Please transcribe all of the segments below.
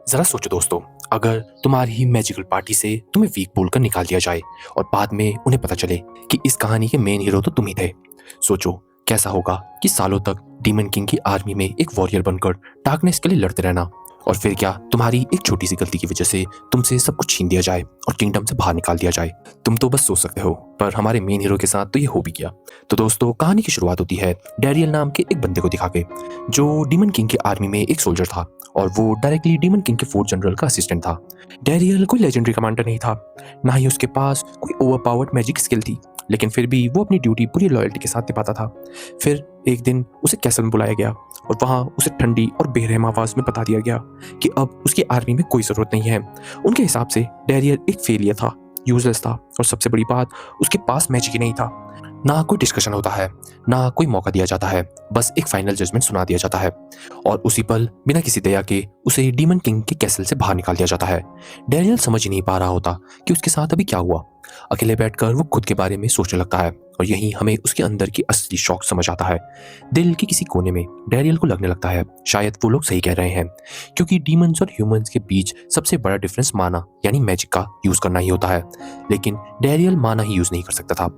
जरा सोचो दोस्तों, अगर तुम्हारी ही मैजिकल पार्टी से तुम्हें वीक बोलकर निकाल दिया जाए और बाद में उन्हें पता चले कि इस कहानी के मेन हीरो तो तुम ही थे। सोचो कैसा होगा कि सालों तक डीमन किंग की आर्मी में एक वॉरियर बनकर डार्कनेस के लिए लड़ते रहना, और फिर क्या तुम्हारी एक छोटी सी गलती की वजह से तुमसे सब कुछ छीन दिया जाए और किंगडम से बाहर निकाल दिया जाए। तुम तो बस सोच सकते हो, पर हमारे मेन हीरो के साथ तो ये हो भी गया। तो दोस्तों, कहानी की शुरुआत होती है डैरियल नाम के एक बंदे को दिखा के, जो डीमन किंग की आर्मी में एक सोल्जर था और वो डायरेक्टली डीमन किंग के फोर्थ जनरल का असिस्टेंट था। डैरियल कोई लेजेंडरी कमांडर नहीं था, ना ही उसके पास कोई ओवरपावर्ड मैजिक स्किल थी, लेकिन फिर भी वो अपनी ड्यूटी पूरी लॉयल्टी के साथ निभाता था। फिर एक दिन उसे कैसल में बुलाया गया और वहां उसे ठंडी और बेरहम आवाज में बता दिया गया कि अब उसकी आर्मी में कोई जरूरत नहीं है। उनके हिसाब से डैरियल एक फेलियर था, यूजलेस था, और सबसे बड़ी बात, उसके पास मैजिक ही नहीं था। ना कोई डिस्कशन होता है, ना कोई मौका दिया जाता है, बस एक फाइनल जजमेंट सुना दिया जाता है और उसी पल बिना किसी दया के उसे डीमन किंग के कैसल से बाहर निकाल दिया जाता है। डैनियल समझ ही नहीं पा रहा होता कि उसके साथ अभी क्या हुआ। अकेले बैठकर वो खुद के बारे में सोचने लगता है और यहीं हमें उसके अंदर की असली शौक समझ आता है। दिल के किसी कोने में डैनियल को लगने लगता है शायद वो लोग सही कह रहे हैं, क्योंकि डीमंस और ह्यूमंस के बीच सबसे बड़ा डिफरेंस माना यानी मैजिक का यूज करना ही होता है। लेकिन डैनियल माना ही यूज नहीं कर सकता था।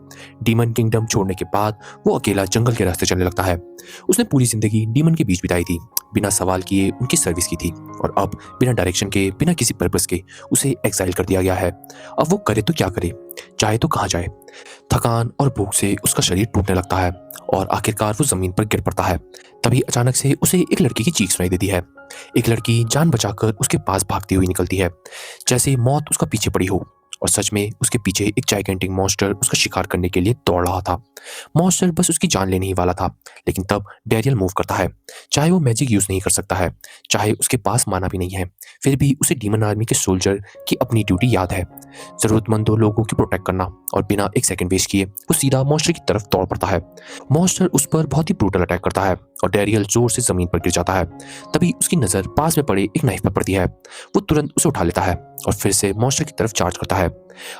डीमन किंगडम छोड़ने के बाद वो अकेला जंगल के रास्ते चलने लगता है। उसने पूरी जिंदगी डीमन के बीच बिताई थी, बिना सवाल किए उनकी सर्विस की थी, और अब बिना डायरेक्शन के, बिना किसी पर्पस के उसे एक्साइल कर दिया गया है। अब वो करे तो क्या करे, जाए तो कहाँ जाए। थकान और भूख से उसका शरीर टूटने लगता है और आखिरकार वो जमीन पर गिर पड़ता है। तभी अचानक से उसे एक लड़की की चीख सुनाई देती है। एक लड़की जान बचाकर उसके पास भागती हुई निकलती है, जैसे मौत उसका पीछे पड़ी हो। और सच में उसके पीछे एक जाइगेंटिक मॉन्स्टर उसका शिकार करने के लिए दौड़ रहा था। मॉन्स्टर बस उसकी जान लेने ही वाला था, लेकिन तब डैरियल मूव करता है। चाहे वो मैजिक यूज नहीं कर सकता है, चाहे उसके पास माना भी नहीं है, फिर भी उसे डीमन आर्मी के सोल्जर की अपनी ड्यूटी याद है, जरूरतमंदों लोगों की प्रोटेक्ट करना। और बिना एक सेकंड वेस्ट किए वो सीधा मॉन्स्टर की तरफ दौड़ पड़ता है। मॉन्स्टर उस पर बहुत ही ब्रूटल अटैक करता है और डैरियल जोर से जमीन पर गिर जाता है। तभी उसकी नजर पास में पड़े एक नाइफ पर पड़ती है। वो तुरंत उसे उठा लेता है और फिर से मॉन्स्टर की तरफ चार्ज करता है।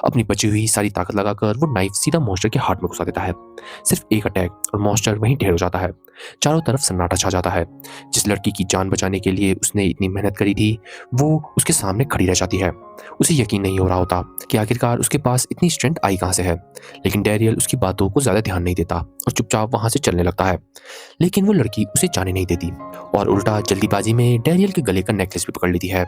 अपनी बची हुई सारी ताकत लगाकर वो नाइफ सीधा मॉन्स्टर के हार्ट में घुसा देता है। सिर्फ एक अटैक और मॉन्स्टर वहीं ढेर हो जाता है। चारों तरफ सन्नाटा छा जाता है। जिस लड़की की जान बचाने के लिए उसने इतनी मेहनत करी थी, वो उसके सामने खड़ी रह जाती है। उसे यकीन नहीं हो रहा होता कि आखिरकार उसके पास इतनी स्ट्रेंथ आई कहाँ से है। लेकिन डैरियल उसकी बातों को ज्यादा ध्यान नहीं देता और चुपचाप वहां से चलने लगता है। लेकिन वो लड़की उसे जाने नहीं देती और उल्टा जल्दीबाजी में डैरियल के गले का नेकलेस भी पकड़ लेती है।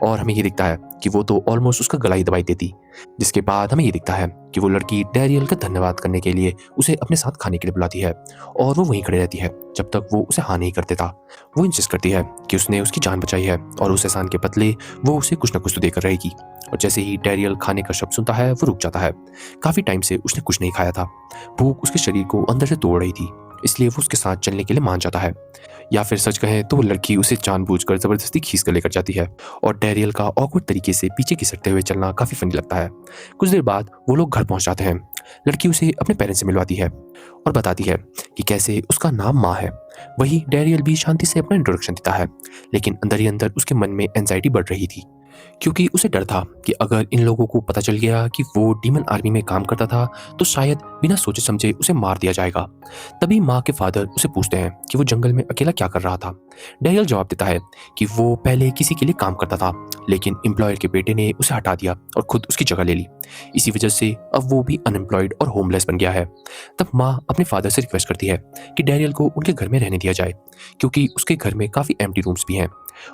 और हमें ये दिखता है कि वो तो ऑलमोस्ट उसका गला ही दबाई देती। जिसके बाद हमें ये दिखता है कि वो लड़की डैरियल का धन्यवाद करने के लिए उसे अपने साथ खाने के लिए बुलाती है और वो वहीं खड़ी रहती है जब तक वो उसे हाँ नहीं कर देता। वो इंसिस्ट करती है कि उसने उसकी जान बचाई है और उस एहसान के बदले वो उसे कुछ न कुछ तो देकर रहेगी। और जैसे ही डैरियल खाने का शब्द सुनता है वो रुक जाता है। काफी टाइम से उसने कुछ नहीं खाया था। भूख उसके शरीर को अंदर से तोड़ रही थी, इसलिए वो उसके साथ चलने के लिए मान जाता है। या फिर सच कहें तो वो लड़की उसे जानबूझकर जबरदस्ती खींच कर लेकर जाती है और डैरियल का ऑकवर्ड तरीके से पीछे खिसकते हुए चलना काफी फनी लगता है। कुछ देर बाद वो लोग घर पहुंच जाते हैं। लड़की उसे अपने पेरेंट्स से मिलवाती है और बताती है कि कैसे उसका नाम माँ है। वही डैरियल भी शांति से अपना इंट्रोडक्शन देता है, लेकिन अंदर ही अंदर उसके मन में एंजाइटी बढ़ रही थी, क्योंकि उसे डर था कि अगर इन लोगों को पता चल गया कि वो डीमन आर्मी में काम करता था तो शायद बिना सोचे समझे उसे मार दिया जाएगा। तभी माँ के फादर उसे पूछते हैं कि वो जंगल में अकेला क्या कर रहा था। डैरियल जवाब देता है कि वो पहले किसी के लिए काम करता था, लेकिन एम्प्लॉयर के बेटे ने उसे हटा दिया और खुद उसकी जगह ले ली। इसी वजह से अब वो भी अनएम्प्लॉयड और होमलेस बन गया है। तब माँ अपने फादर से रिक्वेस्ट करती है कि डैरियल को उनके घर में रहने दिया जाए, क्योंकि उसके घर में काफ़ी एम्प्टी रूम्स भी हैं,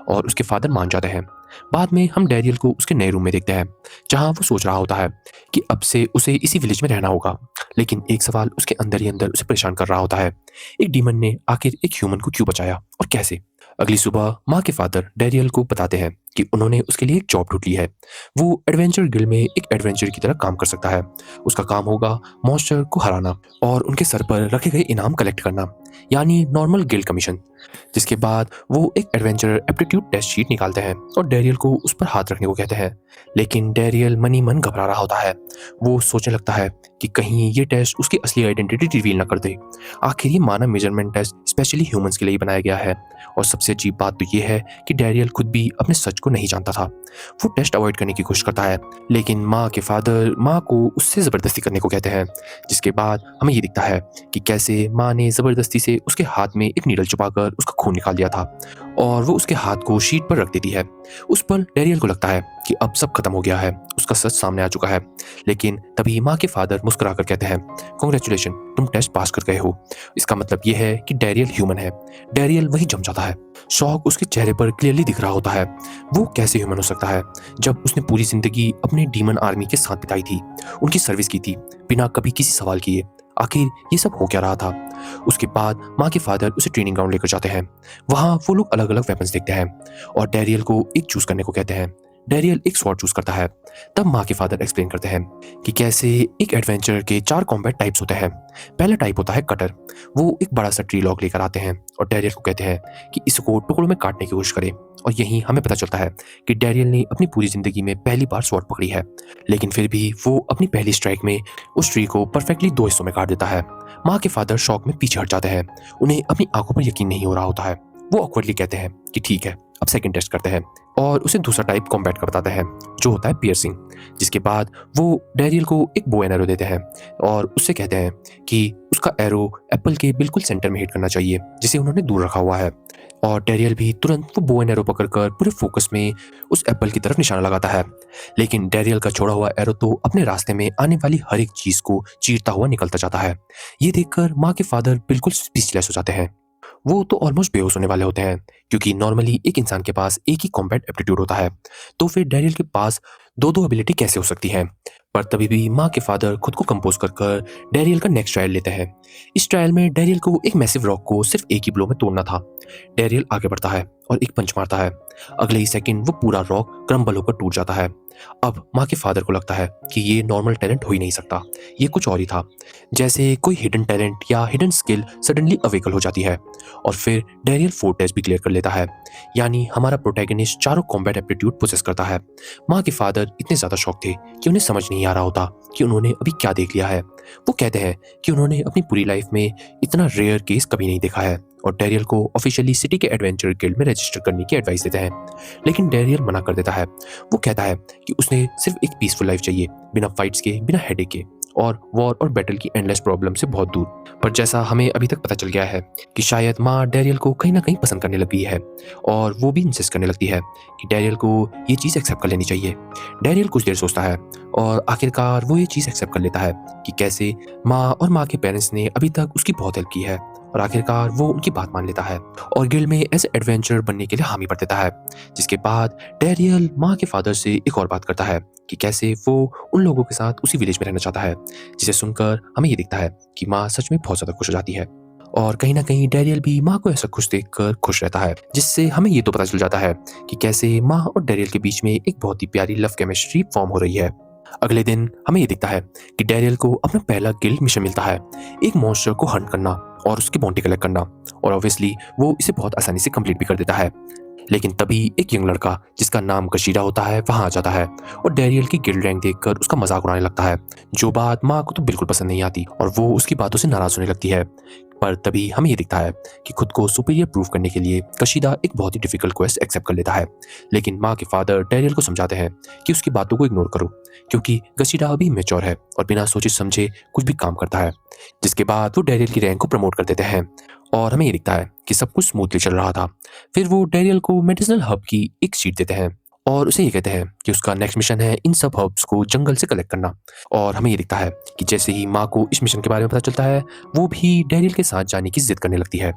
और उसके फादर मान जाते हैं। बाद में हम डैरियल को उसके नए रूम में देखते हैं, जहां वो सोच रहा होता है कि अब से उसे इसी विलेज में रहना होगा। लेकिन एक सवाल उसके अंदर ही अंदर उसे परेशान कर रहा होता है, एक डीमन ने आखिर एक ह्यूमन को क्यों बचाया और कैसे। अगली सुबह माँ के फादर डैरियल को बताते हैं कि उन्होंने उसके लिए एक जॉब ढूंढ ली है। वो एडवेंचर गिल्ड में एक एडवेंचर की तरह काम कर सकता है। उसका काम होगा मॉन्स्टर को हराना और उनके सर पर रखे गए इनाम कलेक्ट करना, यानी नॉर्मल गिल्ड कमीशन। जिसके बाद वो एक एडवेंचर एप्टीट्यूड टेस्ट शीट निकालते हैं और डैरियल को उस पर हाथ रखने को कहते हैं। लेकिन डैरियल मन ही मन घबरा रहा होता है। वो सोचने लगता है कि कहीं ये टेस्ट उसकी असली आइडेंटिटी रिवील ना कर दे। आखिर ये मानव मेजरमेंट टेस्ट स्पेशली ह्यूमंस के लिए ही बनाया गया है। और सबसे अजीब बात तो ये है कि डैरियल खुद भी अपने सच को नहीं जानता था। वो टेस्ट अवॉइड करने की कोशिश करता है, लेकिन माँ के फादर माँ को उससे ज़बरदस्ती करने को कहते हैं। जिसके बाद हमें ये दिखता है कि कैसे माँ ने ज़बरदस्ती से उसके हाथ में एक नीडल छुपाकर उसका खून निकाल दिया था और वो उसके हाथ को शीट पर रख देती है। उस पल डेरियल को लगता है कि अब सब खत्म हो गया है, उसका सच सामने आ चुका है। लेकिन तभी माँ के फादर मुस्कुराकर कहते हैं, कॉन्ग्रेचुलेशन, तुम टेस्ट पास कर गए हो। इसका मतलब ये है कि डेरियल ह्यूमन है। डेरियल वहीं जम जाता है। शौक उसके चेहरे पर क्लियरली दिख रहा होता है। वो कैसे ह्यूमन हो सकता है जब उसने पूरी जिंदगी अपने डीमन आर्मी के साथ बिताई थी, उनकी सर्विस की थी, बिना कभी किसी सवाल किए। आखिर ये सब हो क्या रहा था? उसके बाद माँ के फादर उसे ट्रेनिंग ग्राउंड लेकर जाते हैं। वहाँ वो लोग अलग अलग वेपन्स देखते हैं और डेरियल को एक चूज करने को कहते हैं। डेरियल एक स्वॉर्ड चूज करता है। तब माँ के फादर एक्सप्लेन करते हैं कि कैसे एक एडवेंचर के 4 कॉम्बैट टाइप्स होते हैं। पहला टाइप होता है कटर। वो एक बड़ा सा ट्री लॉग लेकर आते हैं और डेरियल को कहते हैं कि इसको टुकड़ों में काटने की कोशिश करें। और यहीं हमें पता चलता है कि डेरियल ने अपनी पूरी जिंदगी में पहली बार स्वॉर्ड पकड़ी है, लेकिन फिर भी वो अपनी पहली स्ट्राइक में उस ट्री को परफेक्टली 2 हिस्सों में काट देता है। माँ के फादर शॉक में पीछे हट जाते हैं। उन्हें अपनी आंखों पर यकीन नहीं हो रहा होता है। वो ऑकवर्डली कहते हैं कि ठीक है, अब सेकंड टेस्ट करते हैं, और उसे दूसरा टाइप कॉम्बैट का बताते हैं, जो होता है पियर्सिंग। जिसके बाद वो डेरियल को एक बो एंड एरो देते हैं और उससे कहते हैं कि उसका एरो एप्पल के बिल्कुल सेंटर में हिट करना चाहिए, जिसे उन्होंने दूर रखा हुआ है। और डेरियल भी तुरंत वो बो एंड एरो पकड़कर पूरे फोकस में उस एप्पल की तरफ निशाना लगाता है। लेकिन डेरियल का छोड़ा हुआ एरो तो अपने रास्ते में आने वाली हर एक चीज को चीरता हुआ निकलता जाता है। ये देखकर माँ के फादर बिल्कुल स्पीचलेस हो जाते हैं। वो तो ऑलमोस्ट बेहोश होने वाले होते हैं, क्योंकि नॉर्मली एक इंसान के पास एक ही कॉम्बैट एप्टीट्यूड होता है, तो फिर डेरियल के पास दो दो एबिलिटी कैसे हो सकती है? पर तभी भी माँ के फादर खुद को कंपोज कर कर डेरियल का नेक्स्ट ट्रायल लेते हैं। इस ट्रायल में डेरियल को एक मैसिव रॉक को सिर्फ एक ही ब्लो में तोड़ना था। डेरियल आगे बढ़ता है और एक पंच मारता है। अगले ही सेकंड वो पूरा रॉक क्रम्बल होकर टूट जाता है। अब माँ के फादर को लगता है कि ये नॉर्मल टैलेंट हो ही नहीं सकता, ये कुछ और ही था। जैसे कोई हिडन टैलेंट या हिडन स्किल सडनली अवेकल हो जाती है। और फिर डेरियल 4 टेस्ट भी क्लियर कर लेता है, यानी हमारा प्रोटैगनिस्ट चारों कॉम्बैट एप्टीट्यूड पोसेस करता है। माँ के फादर इतने ज्यादा शॉक थे कि उन्हें समझ नहीं आ रहा होता कि उन्होंने अभी क्या देख लिया है। वो कहते हैं कि उन्होंने अपनी पूरी लाइफ में इतना रेयर केस कभी नहीं देखा है, और डेरियल को ऑफिशियली सिटी के एडवेंचर गिल्ड में रजिस्टर करने की एडवाइस देते हैं। लेकिन डेरियल मना कर देता है। वो कहता है कि उसने सिर्फ एक पीसफुल लाइफ चाहिए, बिना फाइट्स के, बिना हेडेक के, और वॉर और बैटल की एंडलेस प्रॉब्लम से बहुत दूर। पर जैसा हमें अभी तक पता चल गया है कि शायद माँ डेरियल को कहीं ना कहीं पसंद करने लगी है, और वो भी इंसिस्ट करने लगती है कि डेरियल को ये चीज़ एक्सेप्ट कर लेनी चाहिए। डेरियल कुछ देर सोचता है और आखिरकार वो ये चीज़ एक्सेप्ट कर लेता है कि कैसे माँ और माँ के पेरेंट्स ने अभी तक उसकी बहुत हेल्प की है, और आखिरकार वो उनकी बात मान लेता है और गिल्ड में एज एडवेंचर बनने के लिए हामी भर देता है। जिसके बाद डेरियल माँ के फादर से एक और बात करता है कि कैसे वो उन लोगों के साथ उसी विलेज में रहना चाहता है, जिसे सुनकर हमें ये दिखता है कि माँ सच में बहुत ज़्यादा खुश हो जाती है। और कहीं ना कहीं डेरियल भी माँ को ऐसा खुश देखकर खुश रहता है, जिससे हमें ये तो पता चल जाता है कि कैसे माँ और डेरियल के बीच में एक बहुत ही प्यारी लव केमिस्ट्री फॉर्म हो रही है। अगले दिन हमें ये दिखता है कि डेरियल को अपना पहला गिल्ड मिशन मिलता है, एक मॉन्स्टर को हंट करना और उसकी बॉन्टी कलेक्ट करना, और ऑब्वियसली वो इसे बहुत आसानी से कंप्लीट भी कर देता है। लेकिन तभी एक यंग लड़का जिसका नाम कशीरा होता है वहां आ जाता है और डेरियल की गिल्ड रैंक देखकर उसका मजाक उड़ाने लगता है, जो बात माँ को तो बिल्कुल पसंद नहीं आती और वो उसकी बातों से नाराज होने लगती है। पर तभी हमें ये दिखता है कि खुद को सुपीरियर प्रूव करने के लिए कशीदा एक बहुत ही डिफिकल्ट क्वेस्ट एक्सेप्ट कर लेता है। लेकिन माँ के फादर डेरियल को समझाते हैं कि उसकी बातों को इग्नोर करो, क्योंकि कशीदा अभी मैच्योर है और बिना सोचे समझे कुछ भी काम करता है। जिसके बाद वो डेरियल की रैंक को प्रमोट कर देते हैं और हमें ये दिखता है कि सब कुछ स्मूथली चल रहा था। फिर वो डेरियल को मेडिसिनल हब की एक शीट देते हैं और उसे ये कहते हैं कि उसका नेक्स्ट मिशन है इन सब हर्ब्स को जंगल से कलेक्ट करना। और हमें ये दिखता है कि जैसे ही माँ को इस मिशन के बारे में पता चलता है, वो भी डेरियल के साथ जाने की जिद करने लगती है।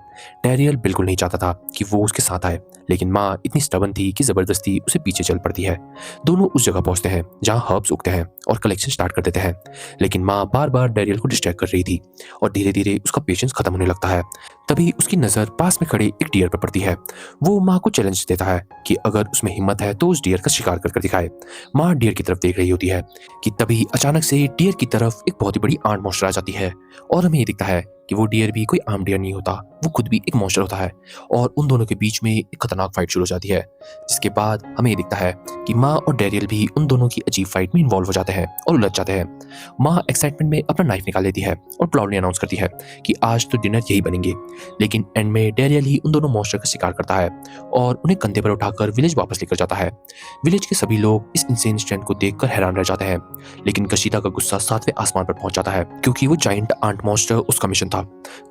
डेरियल बिल्कुल नहीं चाहता था कि वो उसके साथ आए, लेकिन माँ इतनी स्टबन थी कि जबरदस्ती उसे पीछे चल पड़ती है। दोनों उस जगह पहुंचते हैं जहाँ हर्ब्स उगते हैं और कलेक्शन स्टार्ट कर देते हैं। लेकिन माँ बार बार डेरियल को डिस्ट्रैक्ट कर रही थी और धीरे धीरे उसका पेशेंस खत्म होने लगता है। तभी उसकी नजर पास में खड़े एक डियर पर पड़ती है। वो माँ को चैलेंज देता है कि अगर उसमें हिम्मत है तो उस डियर का शिकार कर दिखाए। माँ डियर की तरफ देख रही होती है कि तभी अचानक से डियर की तरफ एक बहुत ही बड़ी आंट मॉन्स्टर आ जाती है और हमें ये दिखता है कि वो डियर भी कोई आम डियर नहीं होता, वो खुद भी एक मॉन्स्टर होता है और उन दोनों के बीच में एक खतरनाक फाइट शुरू हो जाती है। जिसके बाद हमें ये दिखता है कि माँ और डैरियल भी उन दोनों की अजीब फाइट में इन्वॉल्व हो जाते हैं और उलझ जाते हैं। माँ एक्साइटमेंट में अपना नाइफ निकाल लेती है और प्राउडली अनाउंस करती है कि आज तो डिनर यही बनेंगे। लेकिन एंड में डैरियल ही उन दोनों मॉन्स्टर का शिकार करता है और उन्हें कंधे पर उठाकर विलेज वापस लेकर जाता है। विलेज के सभी लोग इस इंसेन स्ट्रेंथ को देखकर हैरान रह जाते हैं। लेकिन गशीदा का गुस्सा सातवें आसमान पर पहुंच जाता है क्योंकि वो जाइंट आंट मॉन्स्टर उसका मिशन था।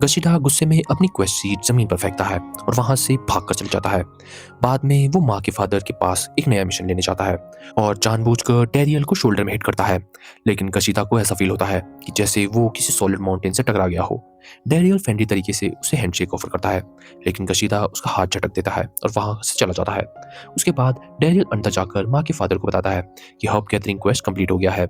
गशीदा गुस्से में अपनी क्वेस्ट सीट जमीन पर फेंकता है और वहां से भागकर चल जाता है। बाद में वो माँ के फादर के पास एक नया मिशन लेने जाता है और जानबूझकर डैरियल को शोल्डर में हिट करता है। लेकिन गशीदा को ऐसा फील होता है कि जैसे वो किसी सॉलिड माउंटेन से टकरा गया हो। डैरियल फ्रेंडली तरीके से उसे हैंडशेक ऑफर करता है, लेकिन गशीदा उसका हाथ झटक देता है और वहां से चला जाता है। उसके बाद डैरियल अंदर जाकर माँ के फादर को बताता है कि हब गैदरिंग क्वेस्ट कंप्लीट हो गया है।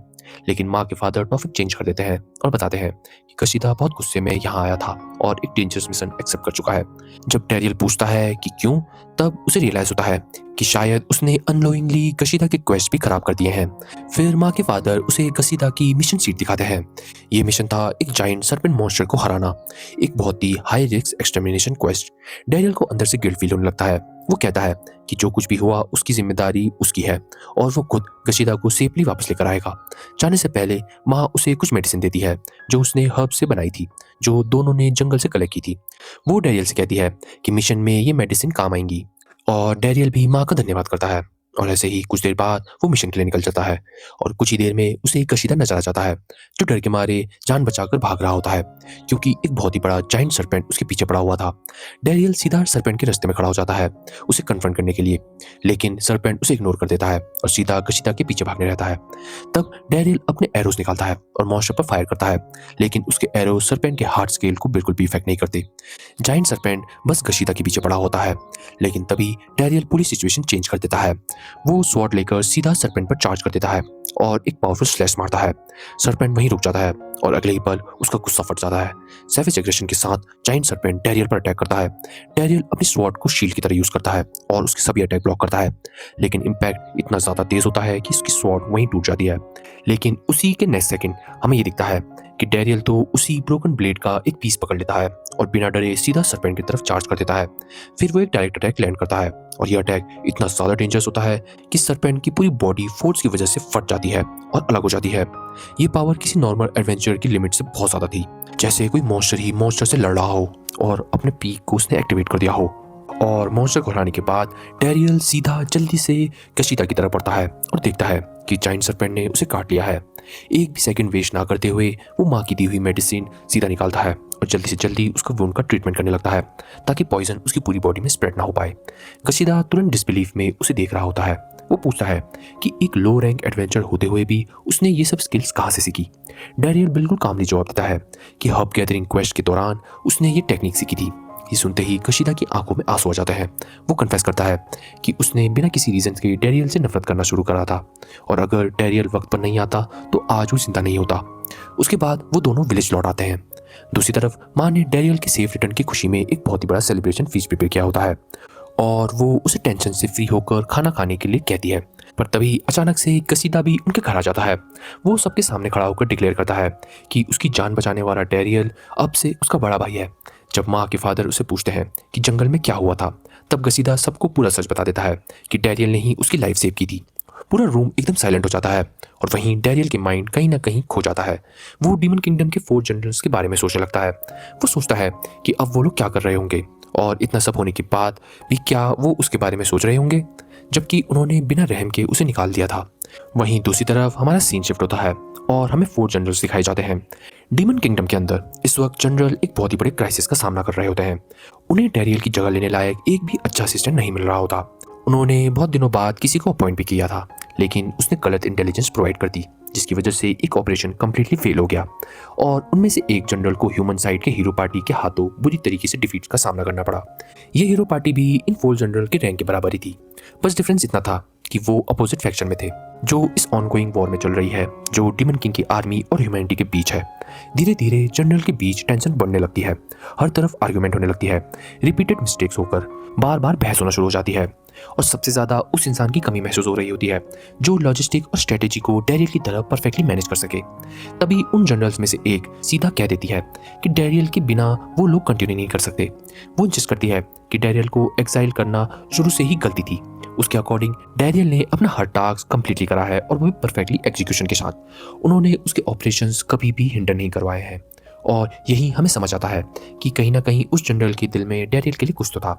लेकिन माँ के फादर टॉपिक चेंज कर देते हैं और बताते हैं कि गशीदा बहुत गुस्से में यहाँ आया था और एक डेंजरस मिशन एक्सेप्ट कर चुका है। जब डैरियल पूछता है कि क्यों, तब उसे रियलाइज होता है कि शायद उसने अननोइंगली गशीदा के क्वेस्ट भी खराब कर दिए हैं। फिर माँ के फादर उसे गशीदा की मिशन शीट दिखाते हैं। ये मिशन था एक जाइंट सर्पेंट मॉन्स्टर को हराना, एक बहुत ही high risk extermination quest. Daryl को अंदर से गिल्ट फील होने लगता है। वो कहता है कि जो कुछ भी हुआ उसकी जिम्मेदारी उसकी है और वो खुद गशीदा को सेफली वापस लेकर आएगा। जाने से पहले माँ उसे कुछ मेडिसिन देती है जो उसने हर्ब से बनाई थी, जो दोनों ने जंगल से कलेक्ट की थी। वो डैरियल से कहती है कि मिशन में ये मेडिसिन काम आएंगी और डैरियल भी माँ का धन्यवाद करता है। और ऐसे ही कुछ देर बाद वो मिशन के लिए निकल जाता है और कुछ ही देर में उसे गशीदा नजर आ जाता है, जो डर के मारे जान बचाकर भाग रहा होता है क्योंकि एक बहुत ही बड़ा जाइंट सर्पेंट उसके पीछे पड़ा हुआ था। डैरियल सीधा सर्पेंट के रास्ते में खड़ा हो जाता है उसे कन्फ्रंट करने के लिए, लेकिन सर्पेंट उसे इग्नोर कर देता है और सीधा गशीदा के पीछे भागने रहता है। तब डैरियल अपने एरोस निकालता है और मॉन्स्टर पर फायर करता है, लेकिन उसके एरो सर्पेंट के हार्ट स्केल को बिल्कुल भी इफेक्ट नहीं करते। जाइंट सर्पेंट बस गशीदा के पीछे पड़ा होता है, लेकिन तभी डैरियल पूरी सिचुएशन चेंज कर देता है। वो स्वॉर्ड लेकर सीधा सर्पेंट पर चार्ज कर देता है और एक पावरफुल स्लैश मारता है। सर्पेंट वहीं रुक जाता है और अगले ही पल उसका गुस्सा फट जाता है। सेविज एग्रेशन के साथ जाइंट सर्पेंट डैरियल पर अटैक करता है। डैरियल अपनी स्वॉर्ड को शील्ड की तरह यूज करता है और उसके सभी अटैक ब्लॉक करता है, लेकिन इम्पैक्ट इतना ज्यादा तेज होता है कि उसकी स्वॉर्ड वहीं टूट जाती है। लेकिन उसी के नेक्स्ट सेकंड हमें ये दिखता है कि डैरियल तो उसी ब्रोकन ब्लेड का एक पीस पकड़ लेता है और बिना डरे सीधा सर्पेंट की तरफ चार्ज कर देता है। फिर वो एक डायरेक्ट अटैक लैंड करता है और यह अटैक इतना ज्यादा डेंजरस होता है कि सर्पेंट की पूरी बॉडी फोर्स की वजह से फट जाती है और अलग हो जाती है। ये पावर किसी नॉर्मल एडवेंचर की लिमिट से बहुत ज्यादा थी, जैसे कोई मॉन्स्टर ही मॉन्स्टर से लड़ रहा हो और अपने पीक को उसने एक्टिवेट कर दिया हो। और मॉन्स्टर को हराने के बाद डैरियल सीधा जल्दी से गशीदा की तरफ बढ़ता है और देखता है कि जाइंट सर्पेंट ने उसे काट लिया है। एक भी सेकंड वेस्ट ना करते हुए वो माँ की दी हुई मेडिसिन सीधा निकालता है और जल्दी से जल्दी उसका वुंड का ट्रीटमेंट करने लगता है ताकि पॉइजन उसकी पूरी बॉडी में स्प्रेड ना हो पाए। गशीदा तुरंत डिसबिलीफ में उसे देख रहा होता है। वो पूछता है कि एक लो रैंक एडवेंचर होते हुए भी उसने ये सब स्किल्स कहाँ से सीखी। डैरियल बिल्कुल कामली जवाब देता है कि हब गैदरिंग क्वेस्ट के दौरान उसने ये टेक्निक सीखी थी। ये सुनते ही गशीदा की आंखों में आंसू आ जाते हैं। वो कन्फेस करता है कि उसने बिना किसी रीजन के डैरियल से नफरत करना शुरू करा था और अगर डैरियल वक्त पर नहीं आता तो आज वो जिंदा नहीं होता। उसके बाद वो दोनों विलेज लौट आते हैं। दूसरी तरफ माँ ने डैरियल के सेफ रिटर्न की खुशी में एक बहुत ही बड़ा सेलिब्रेशन फीस्ट प्रिपेयर किया होता है और वो उसे टेंशन से फ्री होकर खाना खाने के लिए कहती है। पर तभी अचानक से गशीदा भी उनके घर आ जाता है। वो सबके सामने खड़ा होकर डिक्लेयर करता है कि उसकी जान बचाने वाला डैरियल अब से उसका बड़ा भाई है। जब माँ के फादर उसे पूछते हैं कि जंगल में क्या हुआ था, तब गशीदा सबको पूरा सच बता देता है कि डैरियल ने ही उसकी लाइफ सेव की थी। पूरा रूम एकदम साइलेंट हो जाता है और वहीं डैरियल के माइंड कहीं ना कहीं खो जाता है। वो डीमन किंगडम के 4 जनरल्स के बारे में सोचने लगता है। वो सोचता है कि अब वो लोग क्या कर रहे होंगे और इतना सब होने के बाद भी क्या वो उसके बारे में सोच रहे होंगे, जबकि उन्होंने बिना रहम के उसे निकाल दिया था। वहीं दूसरी तरफ हमारा सीन शिफ्ट होता है और हमें 4 जनरल्स दिखाए जाते हैं। डीमन किंगडम के अंदर इस वक्त जनरल एक बहुत ही बड़े क्राइसिस का सामना कर रहे होते हैं। उन्हें डैरियल की जगह लेने लायक एक भी अच्छा असिस्टेंट नहीं मिल रहा होता। उन्होंने बहुत दिनों बाद किसी को अपॉइंट भी किया था, लेकिन उसने गलत इंटेलिजेंस प्रोवाइड कर दी, जिसकी वजह से एक ऑपरेशन कंप्लीटली फेल हो गया और उनमें से एक जनरल को ह्यूमन साइड के हीरो पार्टी के हाथों बुरी तरीके से डिफीट का सामना करना पड़ा। ये हीरो पार्टी भी इन 4 जनरल के रैंक के बराबर ही थी, बस डिफरेंस इतना था कि वो अपोजिट फैक्शन में थे जो इस ऑनगोइंग वॉर में चल रही है, जो डीमन किंग की आर्मी और ह्यूमैनिटी के बीच है। धीरे धीरे जनरल के बीच टेंशन बढ़ने लगती है, हर तरफ आर्गुमेंट होने लगती है, रिपीटेड मिस्टेक्स होकर बार बार बहस होना शुरू हो जाती है और सबसे ज्यादा उस इंसान की कमी महसूस हो रही होती है जो लॉजिस्टिक और स्ट्रेटेजी को डैरियल की तरह परफेक्टली मैनेज कर सके। तभी उन जनरल्स में से एक सीधा कह देती है कि डैरियल के बिना वो लोग कंटिन्यू नहीं कर सकते। वो इंसिस्ट करती है कि डैरियल को एक्साइल करना शुरू से ही गलती थी, उसके अकॉर्डिंग डैरियल ने अपना हर टास्क कंप्लीटली करा है और वो भी परफेक्टली एग्जीक्यूशन के साथ। उन्होंने उसके ऑपरेशंस कभी भी हिंडर नहीं करवाए हैं। और यही हमें समझ आता है कि कहीं ना कहीं उस जनरल के दिल में डैरियल के लिए कुछ तो था।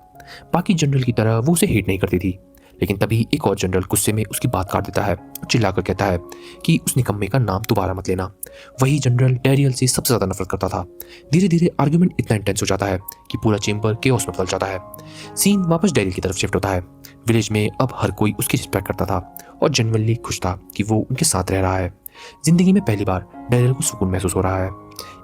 बाकी जनरल की तरह वो उसे हेट नहीं करती थी। लेकिन तभी एक और जनरल गुस्से में उसकी बात काट देता है और चिल्लाकर कहता है कि उस निकम्मे का नाम दोबारा मत लेना। वही जनरल डैरियल से सबसे ज़्यादा नफरत करता था। धीरे धीरे आर्ग्यूमेंट इतना इंटेंस हो जाता है कि पूरा चेंबर केओस में बदल जाता है। सीन वापस डैरियल की तरफ शिफ्ट होता है। विलेज में अब हर कोई उसकी रिस्पेक्ट करता था और जेन्युइनली खुश था कि वो उनके साथ रह रहा है। जिंदगी में पहली बार डैरियल को सुकून महसूस हो रहा है।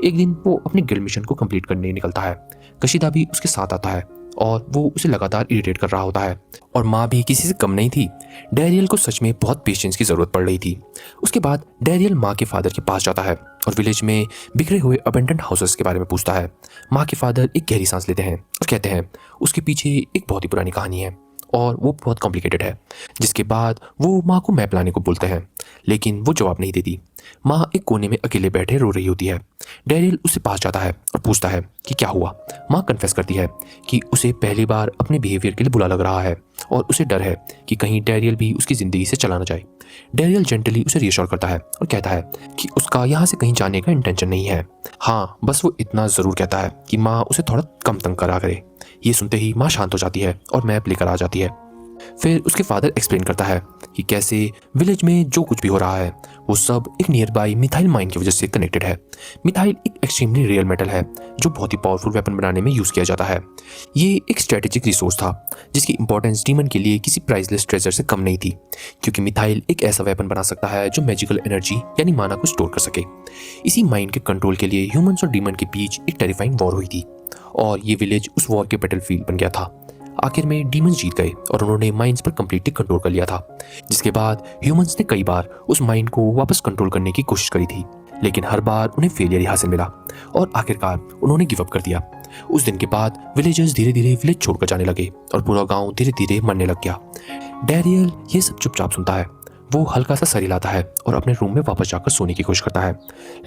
एक दिन वो अपने गिल्ड मिशन को कंप्लीट करने निकलता है। कशीदा भी उसके साथ आता है और वो उसे लगातार इरिटेट कर रहा होता है। और माँ भी किसी से कम नहीं थी। डैरियल को सच में बहुत पेशेंस की ज़रूरत पड़ रही थी। उसके बाद डैरियल माँ के फादर के पास जाता है और विलेज में बिखरे हुए अबेंडेंट हाउसेस के बारे में पूछता है। माँ के फादर एक गहरी सांस लेते हैं और कहते हैं उसके पीछे एक बहुत ही पुरानी कहानी है और वो बहुत कॉम्प्लिकेटेड है। जिसके बाद वो माँ को मैप लाने को बोलते हैं, लेकिन वो जवाब नहीं देती। माँ एक कोने में अकेले बैठे रो रही होती है। डैरियल उससे पास जाता है और पूछता है कि क्या हुआ। माँ कन्फेस करती है कि उसे पहली बार अपने बिहेवियर के लिए बुरा लग रहा है और उसे डर है कि कहीं डैरियल भी उसकी ज़िंदगी से चला ना जाए। डैरियल जेंटली उसे रियश्योर करता है और कहता है कि उसका यहाँ से कहीं जाने का इंटेंशन नहीं है। हाँ, बस वो इतना ज़रूर कहता है कि माँ उसे थोड़ा कम तंग करा करे। ये सुनते ही माँ शांत हो जाती है और मैप लेकर आ जाती है। फिर उसके फादर एक्सप्लेन करता है कि कैसे विलेज में जो कुछ भी हो रहा है वो सब एक नियर बाई मिथाइल माइन की वजह से कनेक्टेड है। मिथाइल एक एक्सट्रीमली रेयर मेटल है जो बहुत ही पावरफुल वेपन बनाने में यूज़ किया जाता है। ये एक स्ट्रेटेजिक रिसोर्स था जिसकी इंपॉर्टेंस डीमन के लिए किसी प्राइसलेस ट्रेजर से कम नहीं थी, क्योंकि मिथाइल एक ऐसा वेपन बना सकता है जो मैजिकल एनर्जी यानी माना को स्टोर कर सके। इसी माइन के कंट्रोल के लिए ह्यूमंस और डीमन के बीच एक टेरिफाइंग वॉर हुई थी और ये विलेज उस वॉर के बैटलफील्ड बन गया था। आखिर में डीमंस जीत गए और उन्होंने माइंस पर कंप्लीटली कंट्रोल कर लिया था। जिसके बाद ह्यूमंस ने कई बार उस माइन को वापस कंट्रोल करने की कोशिश करी थी, लेकिन हर बार उन्हें फेलियर ही हासिल मिला और आखिरकार उन्होंने गिव अप कर दिया। उस दिन के बाद विलेजर्स धीरे धीरे विलेज छोड़कर जाने लगे और पूरा गांव धीरे धीरे मरने लग गया। डैरियल ये सब चुपचाप सुनता है। वो हल्का सा सर हिलाता है और अपने रूम में वापस जाकर सोने की कोशिश करता है,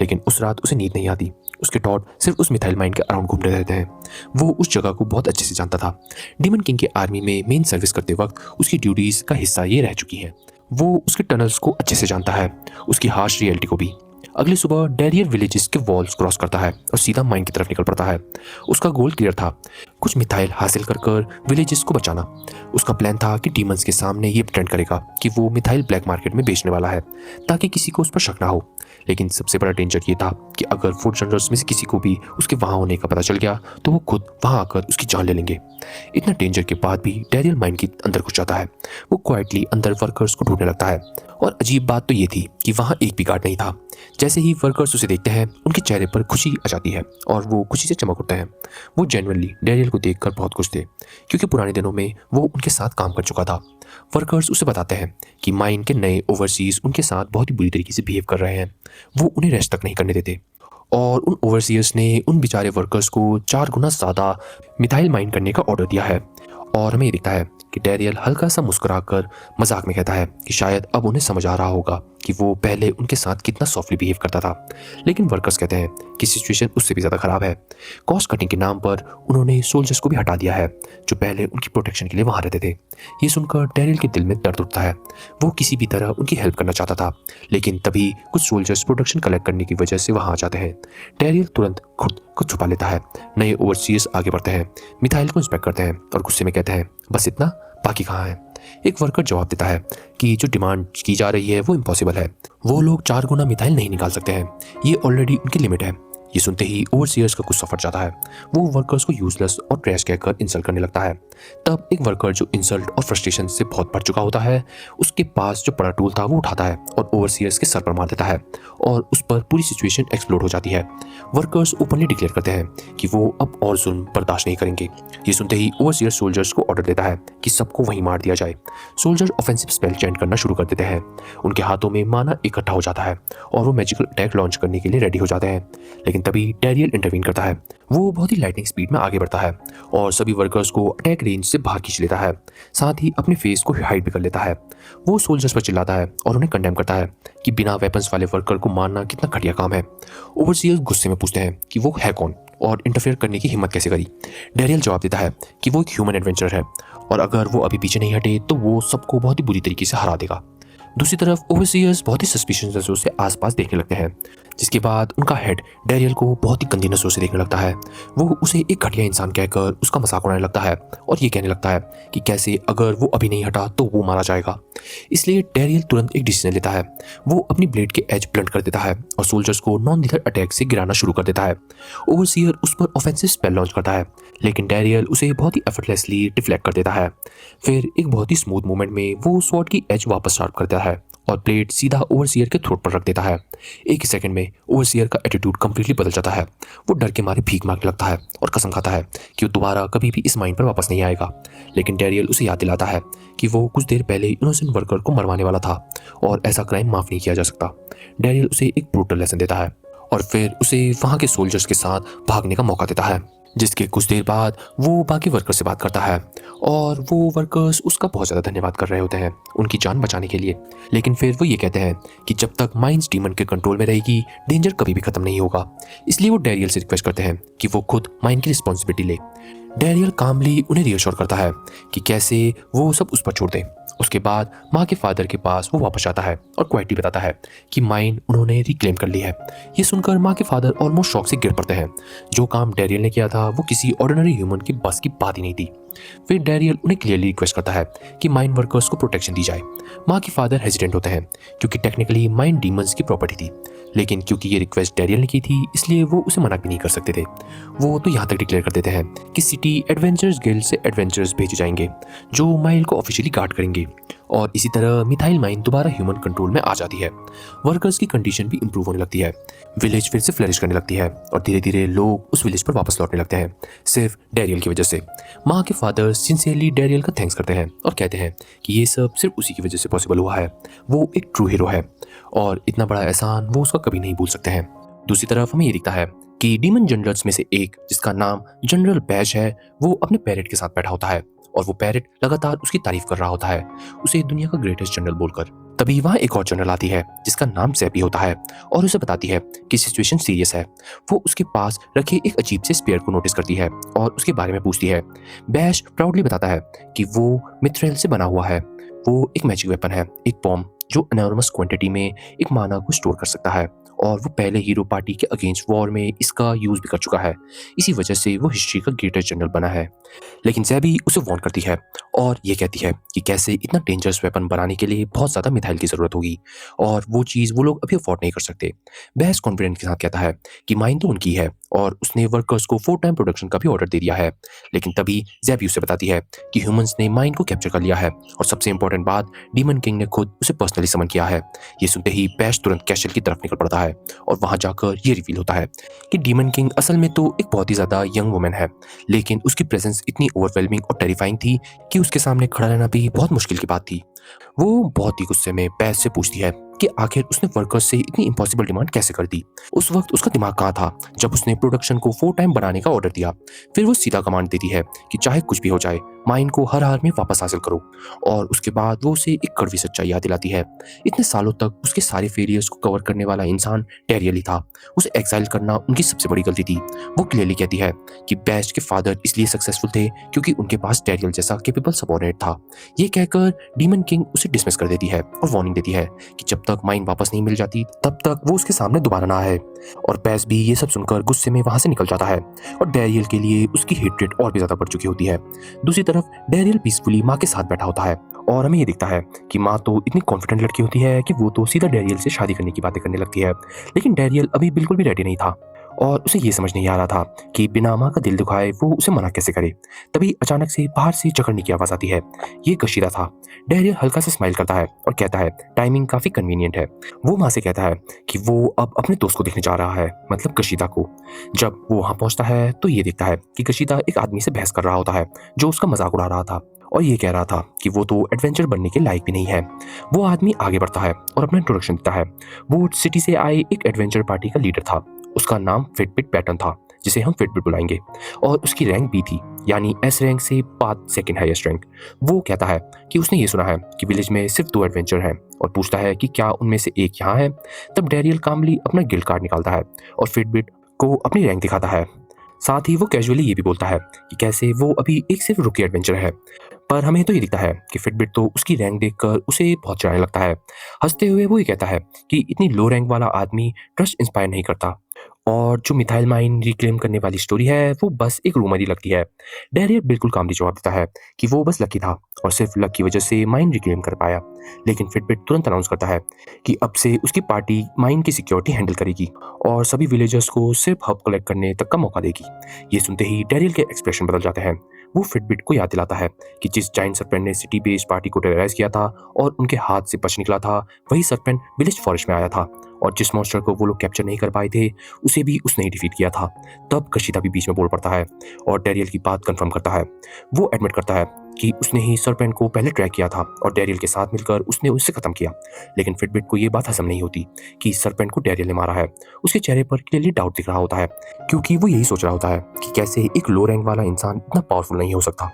लेकिन उस रात उसे नींद नहीं आती। उसके थॉट सिर्फ उस मिथाइल माइन के अराउंड घूमते रहते हैं। वो उस जगह को बहुत अच्छे से जानता था। डीमन किंग के आर्मी में मेन सर्विस करते वक्त उसकी ड्यूटीज का हिस्सा ये रह चुकी हैं। वो उसके टनल्स को अच्छे से जानता है, उसकी हार्श रियलिटी को भी। अगली सुबह डैरियल विलेजेस के वॉल्स क्रॉस करता है और सीधा माइन की तरफ निकल पड़ता है। उसका गोल क्लियर था, कुछ मिथाइल हासिल कर विलेजेस को बचाना। उसका प्लान था कि डीमंस के सामने ये प्रिटेंड करेगा कि वो मिथाइल ब्लैक मार्केट में बेचने वाला है ताकि किसी को उस पर शक ना हो। लेकिन सबसे बड़ा डेंजर ये था कि अगर फूड जनरल्स में से किसी को भी उसके वहाँ होने का पता चल गया तो वो खुद वहाँ आकर उसकी जान ले लेंगे। इतना डेंजर के बाद भी डैरियल माइन के अंदर घुस जाता है। वो क्वाइटली अंदर वर्कर्स को ढूंढने लगता है और अजीब बात तो ये थी कि वहाँ एक भी गार्ड नहीं था। जैसे ही वर्कर्स उसे देखते हैं उनके चेहरे पर खुशी आ जाती है और वो खुशी से चमक उठते हैं। वो जेन्युइनली डैरियल को देखकर बहुत खुश थे क्योंकि पुराने दिनों में वो उनके साथ काम कर चुका था। वर्कर्स उसे बताते हैं कि माइन के नए ओवरसीज उनके साथ बहुत ही बुरी तरीके से बिहेव कर रहे हैं। वो उन्हें रेस्ट तक नहीं करने देते और उन ओवरसीयर्स ने उन बेचारे वर्कर्स को 4 गुना ज़्यादा मिथाइल माइन करने का ऑर्डर दिया है। और हमें ये दिखता है कि डैरियल हल्का सा मुस्कुराकर मजाक में कहता है कि शायद अब उन्हें समझ आ रहा होगा कि वो पहले उनके साथ कितना सॉफ्टली बिहेव करता था। लेकिन वर्कर्स कहते हैं कि सिचुएशन उससे भी ज़्यादा ख़राब है। कॉस्ट कटिंग के नाम पर उन्होंने सोल्जर्स को भी हटा दिया है जो पहले उनकी प्रोटेक्शन के लिए वहाँ रहते थे। ये सुनकर डैरियल के दिल में दर्द उठता है। वो किसी भी तरह उनकी हेल्प करना चाहता था, लेकिन तभी कुछ सोल्जर्स प्रोटेक्शन कलेक्ट करने की वजह से वहाँ आ जाते हैं। डैरियल तुरंत खुद को छुपा लेता है। नए ओवरसीयर्स आगे बढ़ते हैं, मिथाइल को इंस्पेक्ट करते हैं और गुस्से में कहते हैं बस इतना, बाकी कहाँ है। एक वर्कर जवाब देता है कि जो डिमांड की जा रही है वो इम्पॉसिबल है। वो लोग 4 गुना मिथाइल नहीं निकाल सकते हैं, ये ऑलरेडी उनकी लिमिट है। ये सुनते ही ओवरसीयर्स का गुस्सा फट जाता है। वो वर्कर्स को यूजलेस और ट्रैश कहकर इंसल्ट करने लगता है। तब एक वर्कर जो इंसल्ट और फ्रस्ट्रेशन से बहुत भर चुका होता है, उसके पास जो बड़ा टूल था वो उठाता है और ओवरसीयर्स के सर पर मार देता है और उस पर पूरी सिचुएशन एक्सप्लोड हो जाती है। वर्कर्स ओपनली डिक्लेयर करते हैं कि वो अब और जुल्म बर्दाश्त नहीं करेंगे। ये सुनते ही ओवरसीयर सोल्जर्स को ऑर्डर देता है कि सबको वहीं मार दिया जाए। सोल्जर्स ऑफेंसिव स्पेल चैंट करना शुरू कर देते हैं। उनके हाथों में माना इकट्ठा हो जाता है और वो मैजिकल अटैक लॉन्च करने के लिए रेडी हो जाते हैं। लेकिन तभी डैरियल इंटरवीन करता है। वो बहुत ही लाइटनिंग स्पीड में आगे बढ़ता है और सभी वर्कर्स को अटैक रेंज से बाहर खींच लेता है। साथ ही अपने फेस को हाइड भी कर लेता है। वो सोल्जर्स पर चिल्लाता है और उन्हें कंडेम करता है कि बिना वेपन्स वाले वर्कर को मारना कितना घटिया काम है। ओवरसीयर्स गुस्से में पूछते हैं कि वो है कौन और इंटरफेयर करने की हिम्मत कैसे करी। डैरियल जवाब देता है कि वो एक ह्यूमन एडवेंचरर है और अगर वो अभी पीछे नहीं हटे तो वो सबको बहुत ही बुरी तरीके से हरा देगा। दूसरी तरफ ओवरसीयर्स बहुत ही सस्पिशियस नजरों से आसपास देखने लगते हैं, जिसके बाद उनका हेड डैरियल को बहुत ही गंदी नजरों से देखने लगता है। वो उसे एक घटिया इंसान कहकर उसका मजाक उड़ाने लगता है और ये कहने लगता है कि कैसे अगर वो अभी नहीं हटा तो वो मारा जाएगा। इसलिए डैरियल तुरंत एक डिसीजन लेता है। वो अपनी ब्लेड के एज ब्लंट कर देता है और सोल्जर्स को नॉन लीथर अटैक से गिराना शुरू कर देता है। ओवरसीयर उस पर ऑफेंसिव स्पेल लॉन्च करता है, लेकिन डैरियल उसे बहुत ही एफर्टलेसली डिफ्लेक्ट कर देता है। फिर एक बहुत ही स्मूथ मूवमेंट में वो स्वॉर्ड की एज वापस शार्प करता है और ब्लेड सीधा ओवरसीयर के थ्रोट पर रख देता है। एक ही सेकंड में ओवरसीयर का एटीट्यूड कंप्लीटली बदल जाता है। वो डर के मारे भीख मांगने लगता है और कसम खाता है कि वो दोबारा कभी भी इस माइन पर वापस नहीं आएगा। लेकिन डैरियल उसे याद दिलाता है कि वो कुछ देर पहले इनोसेंट वर्कर को मरवाने वाला था और ऐसा क्राइम माफ नहीं किया जा सकता। डैरियल उसे एक ब्रूटल लेसन देता है और फिर उसे वहां के सोल्जर्स के साथ भागने का मौका देता है, जिसके कुछ देर बाद वो बाकी वर्कर्स से बात करता है और वो वर्कर्स उसका बहुत ज़्यादा धन्यवाद कर रहे होते हैं उनकी जान बचाने के लिए। लेकिन फिर वो ये कहते हैं कि जब तक माइंस डीमन के कंट्रोल में रहेगी डेंजर कभी भी खत्म नहीं होगा। इसलिए वो डैरियल से रिक्वेस्ट करते हैं कि वो खुद माइन की रिस्पॉन्सिबिलिटी ले। डैरियल कामली उन्हें रियश्योर करता है कि कैसे वो सब उस पर छोड़ दें। उसके बाद माँ के फादर के पास वो वापस आता है और क्वाइटली बताता है कि माइन उन्होंने रिक्लेम कर ली है। ये सुनकर माँ के फादर ऑलमोस्ट शॉक से गिर पड़ते हैं। जो काम डैरियल ने किया था वो किसी ऑर्डिनरी ह्यूमन की बस की बात ही नहीं थी। फिर डैरियल उन्हें क्लियरली रिक्वेस्ट करता है कि माइन वर्कर्स को प्रोटेक्शन दी जाए। माँ के फादर हेजिटेंट होते हैं क्योंकि टेक्निकली माइन डीमंस की प्रॉपर्टी थी, लेकिन क्योंकि ये रिक्वेस्ट डैरियल ने की थी इसलिए वो उसे मना भी नहीं कर सकते थे। वो तो यहाँ तक डिक्लेयर कर देते हैं कि सिटी एडवेंचर्स गिल्ड से एडवेंचर्स भेजे जाएंगे जो माइल को ऑफिशियली गार्ड करेंगे और इसी तरह मिथाइल माइन दोबारा ह्यूमन कंट्रोल में आ जाती है। वर्कर्स की कंडीशन भी इंप्रूव होने लगती है। विलेज फिर से फ्लरिश करने लगती है और धीरे धीरे लोग उस विलेज पर वापस लौटने लगते हैं, सिर्फ डैरियल की वजह से। माँ के फादर सिंसियरली डैरियल का थैंक्स करते हैं और कहते हैं कि ये सब सिर्फ उसी की वजह से पॉसिबल हुआ है। वो एक ट्रू हीरो है और इतना बड़ा एहसान वो उसका कभी नहीं भूल सकते हैं। दूसरी तरफ हमें ये दिखता है कि डीमन जनरल्स में से एक, जिसका नाम जनरल बैज है, वो अपने पैरेट के साथ बैठा होता है और वो पैरेट लगातार उसकी तारीफ कर रहा होता है, उसे दुनिया का ग्रेटेस्ट जनरल बोलकर। तभी वहाँ एक और जनरल आती है जिसका नाम ज़ैबी होता है और उसे बताती है कि सिचुएशन सीरियस है। वो उसके पास रखे एक अजीब से स्पेयर को नोटिस करती है और उसके बारे में पूछती है। बैश प्राउडली बताता है कि वो मिथ्रेल से बना हुआ है। वो एक मैजिक वेपन है, एक बॉम्ब जो एनॉर्मस क्वांटिटी में एक माना को स्टोर कर सकता है और वो पहले हीरो पार्टी के अगेंस्ट वॉर में इसका यूज भी कर चुका है। इसी वजह से वो हिस्ट्री का ग्रेटेस्ट जनरल बना है। लेकिन ज़ैबी उसे वार्न करती है और ये कहती है कि कैसे इतना डेंजरस वेपन बनाने के लिए बहुत ज़्यादा मिथाइल की ज़रूरत होगी और वो चीज़ वो लोग अभी अफोर्ड नहीं कर सकते। बहस कॉन्फिडेंट के साथ कहता है कि माइन तो उनकी है और उसने वर्कर्स को 4 टाइम प्रोडक्शन का भी ऑर्डर दे दिया है। लेकिन तभी ज़ैबी उसे बताती है कि ह्यूमंस ने माइन को कैप्चर कर लिया है और सबसे इंपॉर्टेंट बात, डीमन किंग ने खुद उसे पर्सनली समन किया है। ये सुनते ही बैश तुरंत कैसल की तरफ निकल पड़ता है और वहां जाकर ये रिवील होता है कि डीमन किंग असल में तो एक बहुत ही ज़्यादा यंग वुमेन है, लेकिन उसकी प्रेजेंस इतनी ओवरवेलमिंग और टेरिफाइंग थी कि उसके सामने खड़ा रहना भी बहुत मुश्किल की बात थी। वो बहुत ही गुस्से में बैश से पूछती है कि आखिर उसने वर्कर्स से इतनी इम्पॉसिबल डिमांड कैसे कर दी। उस वक्त उसका दिमाग कहाँ था जब उसने प्रोडक्शन को 4 टाइम बढ़ाने का ऑर्डर दिया। फिर वो सीधा कमांड देती है कि चाहे कुछ भी हो जाए माइन को हर हाल में वापस हासिल करो और उसके बाद वो उसे एक कड़वी सच्चाई याद दिलाती है। इतने सालों तक उसके सारे फेलियर्स को कवर करने वाला इंसान डैरियल ही था। उसे एक्साइल करना उनकी सबसे बड़ी गलती थी। वो क्लियरली कहती है कि बैश के फादर इसलिए सक्सेसफुल थे क्योंकि उनके पास डैरियल जैसा कैपेबल सबऑर्डिनेट था। ये कहकर डीमन किंग उसे डिसमिस कर देती है और वार्निंग देती है कि जब तक माइन वापस नहीं मिल जाती तब तक वो उसके सामने दोबारा ना आए। और बैश भी ये सब सुनकर गुस्से में वहां से निकल जाता है और डैरियल के लिए उसकी हेट्रेड और भी ज्यादा बढ़ चुकी होती है। दूसरी तरफ डैरियल पीसफुली माँ के साथ बैठा होता है और हमें ये दिखता है कि माँ तो इतनी कॉन्फिडेंट लड़की होती है कि वो तो सीधा डैरियल से शादी करने की बातें करने लगती है। लेकिन डैरियल अभी बिल्कुल भी रेडी नहीं था और उसे ये समझ नहीं आ रहा था कि बिना माँ का दिल दुखाए वो उसे मना कैसे करे। तभी अचानक से बाहर से चकरने की आवाज़ आती है। ये कशीदा था। डैरियल हल्का सा स्माइल करता है और कहता है टाइमिंग काफ़ी कन्वीनियंट है। वो माँ से कहता है कि वो अब अपने दोस्त को देखने जा रहा है, मतलब कशीदा को। जब वो वहाँ पहुँचता है तो ये देखता है कि कशीदा एक आदमी से बहस कर रहा होता है जो उसका मजाक उड़ा रहा था और ये कह रहा था कि वो तो एडवेंचर बनने के लायक भी नहीं है। वो आदमी आगे बढ़ता है और अपना इंट्रोडक्शन देता है। वो सिटी से आए एक एडवेंचर पार्टी का लीडर था। उसका नाम फिटबिट पैटर्न था, जिसे हम फिटबिट बुलाएंगे, और उसकी रैंक बी थी, यानी एस रैंक से 5 सेकंड हाईएस्ट रैंक। वो कहता है कि उसने ये सुना है कि विलेज में सिर्फ 2 एडवेंचर हैं और पूछता है कि क्या उनमें से एक यहाँ है। तब डैरियल कामली अपना गिल्ड कार्ड निकालता है और फिटबिट को अपनी रैंक दिखाता है। साथ ही वो कैजुअली ये भी बोलता है कि कैसे वो अभी एक सिर्फ रुकी एडवेंचर है। पर हमें तो ये दिखता है कि फिटबिट तो उसकी रैंक देखकर उसे बहुत चिढ़ाने लगता है। हंसते हुए वो ये कहता है कि इतनी लो रैंक वाला आदमी ट्रस्ट इंस्पायर नहीं करता, और जो मिथाइल माइन रिक्लेम करने वाली स्टोरी है वो बस एक रूमर ही लगती है। डैरियर बिल्कुल कामली जवाब देता है कि वो बस लकी था और सिर्फ लक की वजह से माइन रिक्लेम कर पाया। लेकिन फिटबिट तुरंत अनाउंस करता है कि अब से उसकी पार्टी माइन की सिक्योरिटी हैंडल करेगी और सभी विलेजर्स को सिर्फ हब कलेक्ट करने तक का मौका देगी। ये सुनते ही डैरियल के एक्सप्रेशन बदल जाते हैं। वो फिटबिट को याद दिलाता है कि जिस जाइंट सर्पेंट ने सिटी बेस्ड पार्टी को टेरराइज किया था और उनके हाथ से बच निकला था, वही सर्पेंट विलेज फॉरेस्ट में आया था, और जिस मॉन्स्टर को वो लोग कैप्चर नहीं कर पाए थे उसे भी उसने ही डिफीट किया था। तब कशिदा भी बीच में बोल पड़ता है और डैरियल की बात कंफर्म करता है। वो एडमिट करता है कि उसने ही सर्पेंट को पहले ट्रैक किया था और डैरियल के साथ मिलकर उसने उसे खत्म किया। लेकिन फिटबिट को ये बात हजम नहीं होती कि सर्पेंट को डैरियल ने मारा है। उसके चेहरे पर क्लियरली डाउट दिख रहा होता है, क्योंकि वो यही सोच रहा होता है कि कैसे एक लो रैंक वाला इंसान इतना पावरफुल नहीं हो सकता।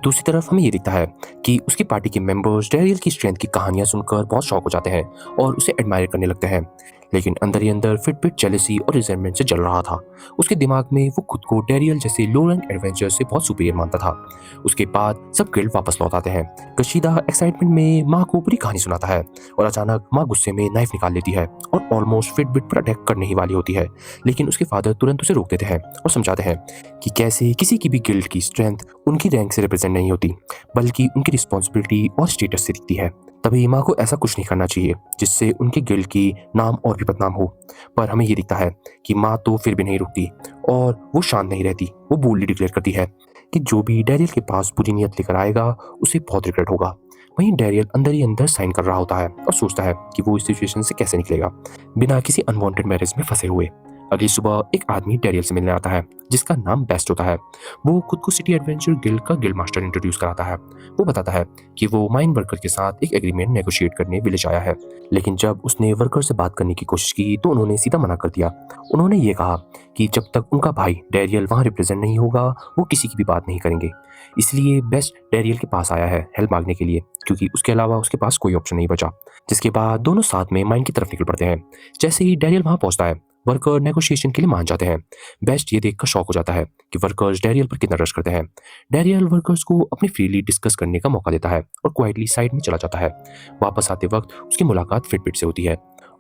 दूसरी तरफ हमें ये दिखता है कि उसकी पार्टी के मेंबर्स डैरियल की स्ट्रेंथ की कहानियां सुनकर बहुत शॉक हो जाते हैं और उसे एडमायर करने लगते हैं। लेकिन अंदर ही अंदर फिटबिट जेलसी और रिजेंटमेंट से जल रहा था। उसके दिमाग में वो खुद को डैरियल जैसे लो रैंक एडवेंचर से बहुत सुपीरियर मानता था। उसके बाद सब गिल्ड वापस लौट आते हैं। कशीदा एक्साइटमेंट में माँ को पूरी कहानी सुनाता है और अचानक माँ गुस्से में नाइफ निकाल लेती है और ऑलमोस्ट फिटबिट पर अटैक करने ही वाली होती है। लेकिन उसके फादर तुरंत उसे रोक देते हैं और समझाते हैं कि कैसे किसी की भी गिल्ड की स्ट्रेंथ उनकी रैंक से रिप्रेजेंट नहीं होती, बल्कि उनकी रिस्पॉन्सिबिलिटी और स्टेटस से दिखती है। तभी माँ को ऐसा कुछ नहीं करना चाहिए जिससे उनके गिल्ड की नाम और भी बदनाम हो। पर हमें ये दिखता है कि माँ तो फिर भी नहीं रुकती और वो शांत नहीं रहती। वो बोल्डली डिक्लेयर करती है कि जो भी डैरियल के पास बुरी नियत लेकर आएगा उसे बहुत रिग्रेट होगा। वहीं डैरियल अंदर ही अंदर साइन कर रहा होता है और सोचता है कि वो इस सिचुएशन से कैसे निकलेगा बिना किसी अनवांटेड मैरिज में फंसे हुए। अगली सुबह एक आदमी डैरियल से मिलने आता है जिसका नाम बेस्ट होता है। वो खुद को सिटी एडवेंचर गिल्ड का गिल्ड मास्टर इंट्रोड्यूस कराता है। वो बताता है कि वो माइन वर्कर के साथ एक एग्रीमेंट नेगोशिएट करने विलेज आया है। लेकिन जब उसने वर्कर से बात करने की कोशिश की तो उन्होंने सीधा मना कर दिया। उन्होंने ये कहा कि जब तक उनका भाई डैरियल वहाँ रिप्रेजेंट नहीं होगा वो किसी की भी बात नहीं करेंगे। इसलिए बेस्ट डैरियल के पास आया है हेल्प मांगने के लिए, क्योंकि उसके अलावा उसके पास कोई ऑप्शन नहीं बचा। जिसके बाद दोनों साथ में माइन की तरफ निकल पड़ते हैं। जैसे ही डैरियल वहाँ पहुंचता है वर्कर नेगोशिएशन के लिए मान जाते हैं। बेस्ट ये देखकर शॉक हो जाता है कि वर्कर्स डैरियल पर कितना रश करते हैं। डैरियल वर्कर्स को अपनी फ्रीली डिस्कस करने का मौका देता है और क्वाइटली साइड में चला जाता है। वापस आते वक्त उसकी मुलाकात फिटबिट से होती है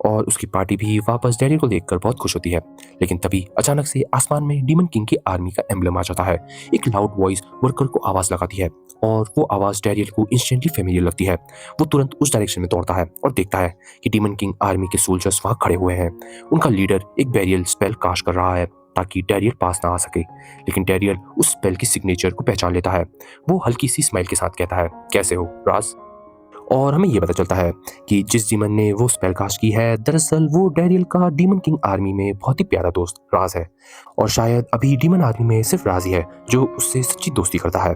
और उसकी पार्टी भी वापस डैरियल को देखकर बहुत खुश होती है। लेकिन तभी अचानक से आसमान में डीमन किंग की आर्मी का एम्बलम आ जाता है। एक लाउड वॉइस वर्कर को आवाज लगाती है और वो आवाज डैरियल को इंस्टेंटली फेमिलियर लगती है। वो तुरंत उस डायरेक्शन में दौड़ता है और देखता है कि डीमन किंग आर्मी के सोल्जर्स वहां खड़े हुए हैं। उनका लीडर एक बैरियल स्पेल कास्ट कर रहा है ताकि डैरियल पास ना आ सके। लेकिन डैरियल उस स्पेल की सिग्नेचर को पहचान लेता है। वो हल्की सी स्माइल के साथ कहता है, कैसे हो राज? और हमें ये पता चलता है कि जिस डीमन ने वो स्पेल कास्ट की है दरअसल वो डैरियल का डीमन किंग आर्मी में बहुत ही प्यारा दोस्त राज है। और शायद अभी डीमन आर्मी में सिर्फ राज ही है जो उससे सच्ची दोस्ती करता है,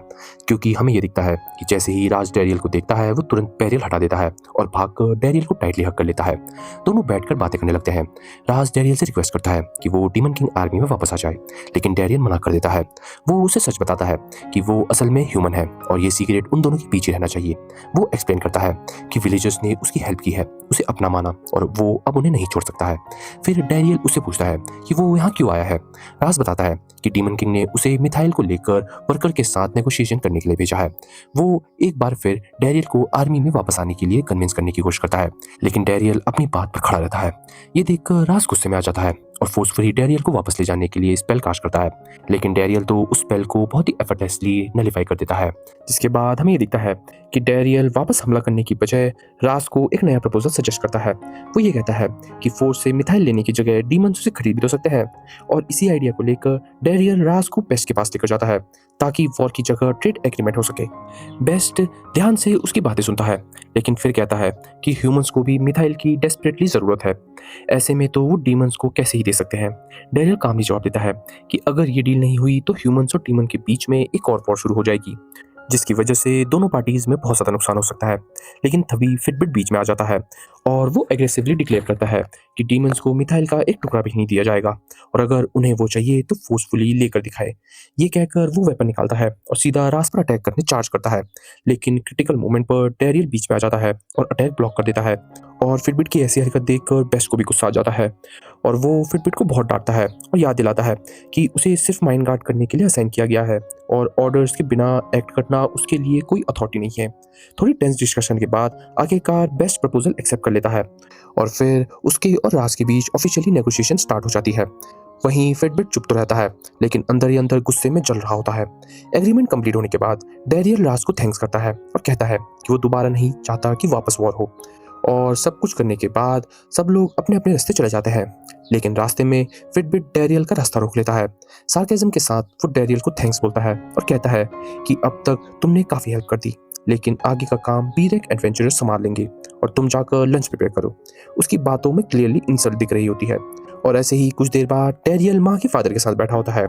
क्योंकि हमें ये दिखता है कि जैसे ही राज डैरियल को देखता है वो तुरंत बैरियल हटा देता है और भागकर डैरियल को टाइटली हग कर लेता है। दोनों बैठकर बातें करने लगते हैं। राज डैरियल से रिक्वेस्ट करता है कि वो डीमन किंग आर्मी में वापस आ जाए, लेकिन डैरियल मना कर देता है। वो उसे सच बताता है कि वो असल में ह्यूमन है और ये सीक्रेट उन दोनों के पीछे रहना चाहिए। वो एक्सप्लेन करता है कि विलेजर्स ने उसकी हेल्प की है, उसे अपना माना और वो अब उन्हें नहीं छोड़ सकता है। फिर डैरियल उससे पूछता है कि वो यहाँ क्यों आया है। राज बताता है कि डीमन किंग ने उसे मिथाइल को लेकर वर्कर के साथ नेगोशिएशन करने के लिए भेजा है। वो एक बार फिर डैरियल को आर्मी में वापस आने के लिए कन्विंस करने की कोशिश करता है, लेकिन डैरियल अपनी बात पर खड़ा रहता है। ये देखकर राज गुस्से में आ जाता है और फोर्सफुली डैरियल को वापस ले जाने के लिए स्पेल कास्ट करता है। लेकिन डैरियल तो उस स्पेल को बहुत ही एफर्टलेसली नलिफाई कर देता है। जिसके बाद हमें ये दिखता है कि डैरियल वापस हमला करने की बजाय राज को एक नया प्रपोजल सजेस्ट करता है। वो ये कहता है कि फोर्स से मिथाइल लेने की जगह डीमंस उसे खरीद भी तो सकते हैं। और इसी आइडिया को लेकर डैरियल राज को बेस्ट के पास लेकर जाता है ताकि वॉर की जगह ट्रेड एग्रीमेंट हो सके। बेस्ट ध्यान से उसकी बातें सुनता है, लेकिन फिर कहता है कि ह्यूमंस को भी मिथाइल की डेस्परेटली जरूरत है। ऐसे में तो वो डीमंस को कैसे ही दे सकते हैं। डैरियल कामली जवाब देता है कि अगर ये डील नहीं हुई तो ह्यूमंस और डीमन के बीच में एक और वॉर शुरू हो जाएगी, जिसकी वजह से दोनों पार्टीज में बहुत ज़्यादा नुकसान हो सकता है। लेकिन तभी फिटबिट बीच में आ जाता है और वो एग्रेसिवली डिक्लेयर करता है कि डीमंस को मिथाइल का एक टुकड़ा भी नहीं दिया जाएगा और अगर उन्हें वो चाहिए तो फोर्सफुली लेकर दिखाए। ये कहकर वो वेपन निकालता है और सीधा रास पर अटैक करने चार्ज करता है। लेकिन क्रिटिकल मोमेंट पर डैरियल बीच में आ जाता है और अटैक ब्लॉक कर देता है। और फिटबिट की ऐसी हरकत देखकर बेस्ट को भी गुस्सा आ जाता है और वो फिटबिट को बहुत डांटता है और याद दिलाता है कि उसे सिर्फ माइंड गार्ड करने के लिए असाइन किया गया है और ऑर्डर्स के बिना एक्ट करना उसके लिए कोई अथॉरिटी नहीं है। थोड़ी टेंस डिस्कशन के बाद आखिरकार बेस्ट प्रपोजल एक्सेप्ट कर लेता है और फिर उसके और राज के बीच ऑफिशियली नेगोशिएशन स्टार्ट हो जाती है। वहीं फिटबिट चुप तो रहता है लेकिन अंदर ही अंदर गुस्से में जल रहा होता है। एग्रीमेंट कंप्लीट होने के बाद डैरियल राज को थैंक्स करता है और कहता है कि वो दोबारा नहीं चाहता कि वापस वॉर हो। और सब कुछ करने के बाद सब लोग अपने अपने रास्ते चले जाते हैं। लेकिन रास्ते में फिटबिट डैरियल का रास्ता रोक लेता है। सार्केज्म के साथ वो डैरियल को थैंक्स बोलता है और कहता है कि अब तक तुमने काफ़ी हेल्प कर दी, लेकिन आगे का काम बीरेक एडवेंचरर्स संभाल लेंगे और तुम जाकर लंच प्रिपेयर करो। उसकी बातों में क्लियरली इंसल्ट दिख रही होती है। और ऐसे ही कुछ देर बाद डैरियल माँ के फादर के साथ बैठा होता है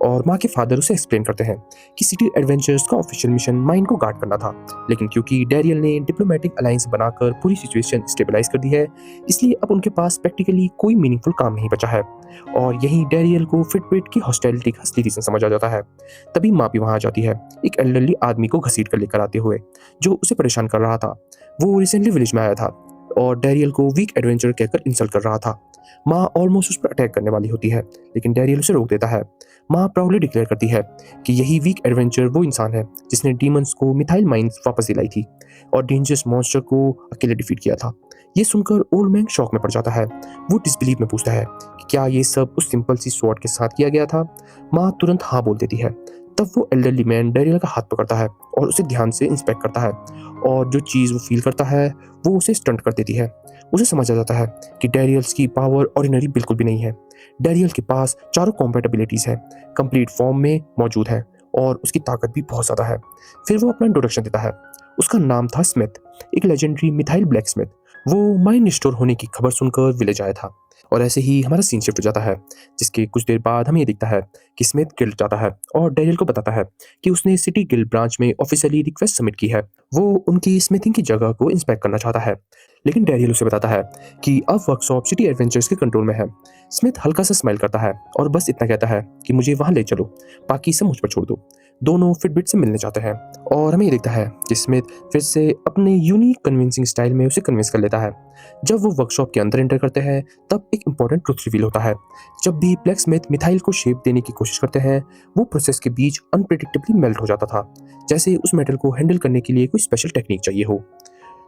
और माँ के फादर उसे एक्सप्लेन करते हैं कि सिटी एडवेंचर्स का ऑफिशियल मिशन माइन को गार्ड करना था, लेकिन क्योंकि डैरियल ने डिप्लोमेटिक अलायंस बनाकर पूरी सिचुएशन स्टेबलाइज कर दी है, इसलिए अब उनके पास प्रैक्टिकली कोई मीनिंगफुल काम नहीं बचा है। और यही डैरियल को फिटबिट की हॉस्टिलिटी का असली रीजन समझ आ जाता है। तभी माँ भी वहाँ आ जाती है, एक एल्डरली आदमी को घसीट कर लेकर आते हुए जो उसे परेशान कर रहा था। वो रिसेंटली विलेज में आया था और डैरियल को वीक एडवेंचर कहकर इंसल्ट कर रहा था। माँ ऑलमोस्ट उस पर अटैक करने वाली होती है, लेकिन डैरियल उसे रोक देता है। माँ प्राउडली डिक्लेयर करती है कि यही वीक एडवेंचर वो इंसान है जिसने डीमंस को मिथाइल माइंस वापस दिलाई थी और डेंजरस मॉन्स्टर को अकेले डिफीट किया था। ये सुनकर ओल्ड मैन शॉक में पड़ जाता है। वो डिसबिलीव में पूछता है कि क्या ये सब उस सिंपल सी स्वॉर्ड के साथ किया गया था। माँ तुरंत हाँ बोल देती है। तब वो एल्डरली मैन डैरियल का हाथ पकड़ता है और उसे ध्यान से इंस्पेक्ट करता है और जो चीज़ वो फील करता है वो उसे स्टंट कर देती है। उसे समझ आ जाता है कि डैरियल्स की पावर ऑर्डिनरी बिल्कुल भी नहीं है। डैरियल के पास चारों कॉम्बैट एबिलिटीज है, कंप्लीट फॉर्म में मौजूद है और उसकी ताकत भी बहुत ज़्यादा है। फिर वो अपना इंट्रोडक्शन देता है। उसका नाम था स्मिथ, एक लेजेंडरी मिथाइल ब्लैक स्मिथ। वो माइन स्टोर होने की खबर सुनकर विलेज आया था। और ऐसे ही हमारा सीन शिफ्ट हो जाता है, जिसके कुछ देर बाद हमें ये दिखता है कि स्मिथ गिल्ड जाता है और डैरियल को बताता है कि उसने सिटी गिल्ड ब्रांच में ऑफिशियली रिक्वेस्ट सबमिट की है। वो उनकी स्मिथिंग की जगह को इंस्पेक्ट करना चाहता है, लेकिन डैरियल उसे बताता है कि अब वर्कशॉप सिटी एडवेंचर्स के कंट्रोल में है। स्मिथ हल्का सा स्माइल करता है और बस इतना कहता है कि मुझे वहां ले चलो, बाकी सब मुझ पर छोड़ दो। दोनों फिटबिट से मिलने जाते हैं और हमें ये दिखता है कि स्मिथ फिर से अपने यूनिक कन्विंसिंग स्टाइल में उसे कन्विंस कर लेता है। जब वो वर्कशॉप के अंदर एंटर करते हैं तब एक इंपॉर्टेंट ट्रुथ रिवील होता है। जब भी ब्लैक स्मिथ मिथाइल को शेप देने की कोशिश करते हैं, वो प्रोसेस के बीच अनप्रेडिक्टेबली मेल्ट हो जाता था, जैसे उस मेटल को हैंडल करने के लिए कोई स्पेशल टेक्निक चाहिए हो।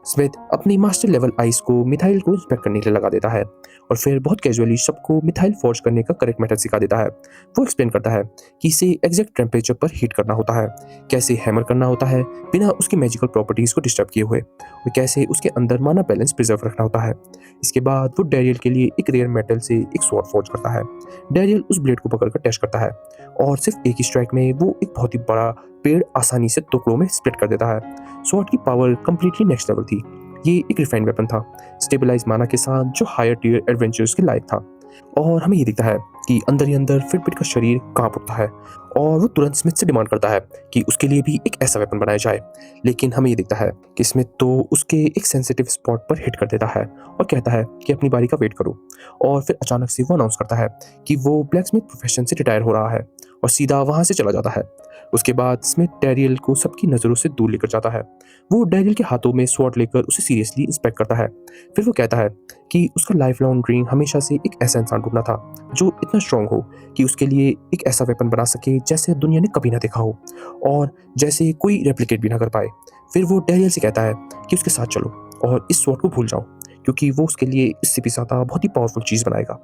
स्मिथ अपनी मास्टर लेवल आइस को मिथाइल को इंस्पेक्ट करने के लिए लगा देता है और फिर बहुत कैजुअली सबको मिथाइल फोर्ज करने का करेक्ट मेथड सिखा देता है। वो एक्सप्लेन करता है कि इसे एग्जैक्ट टेम्परेचर पर हीट करना होता है, कैसे हैमर करना होता है बिना उसकी मैजिकल प्रॉपर्टीज को डिस्टर्ब किए हुए, और कैसे उसके अंदर माना बैलेंस प्रिजर्व रखना होता है। इसके बाद वो डैरियल के लिए एक रेयर मेटल से एक स्वॉर्ड फोर्ज करता है। डैरियल उस ब्लेड को पकड़कर टेस्ट करता है और सिर्फ एक ही स्ट्राइक में वो एक बहुत ही बड़ा पेड़ आसानी से टुकड़ों में स्प्लिट कर देता है। स्वॉर्ड की पावर कंप्लीटली नेक्स्ट लेवल थी। ये एक रिफाइंड वेपन था, स्टेबलाइज माना के साथ, जो हायर टियर एडवेंचर्स के लायक था। और हमें ये दिखता है कि अंदर ही अंदर फिटबिट का शरीर कांप उठता है और वो तुरंत स्मिथ से डिमांड करता है कि उसके लिए भी एक ऐसा वेपन बनाया जाए। लेकिन हमें ये दिखता है कि स्मिथ तो उसके एक सेंसिटिव स्पॉट पर हिट कर देता है और कहता है कि अपनी बारी का वेट करो। और फिर अचानक से वो अनाउंस करता है कि वो ब्लैक स्मिथ प्रोफेशन से रिटायर हो रहा है और सीधा वहां से चला जाता है। उसके बाद स्मिथ डैरियल को सबकी नज़रों से दूर लेकर जाता है। वो डैरियल के हाथों में स्वॉर्ड लेकर उसे सीरियसली इंस्पेक्ट करता है। फिर वो कहता है कि उसका लाइफ लॉन्ग ड्रीम हमेशा से एक ऐसा इंसान ढूंढना था जो इतना स्ट्रांग हो कि उसके लिए एक ऐसा वेपन बना सके जैसे दुनिया ने कभी ना देखा हो और जैसे कोई रेप्लिकेट भी ना कर पाए। फिर वो डैरियल से कहता है कि उसके साथ चलो और इस स्वॉर्ड को भूल जाओ, क्योंकि वो उसके लिए इससे भी ज़्यादा बहुत ही पावरफुल चीज़ बनाएगा।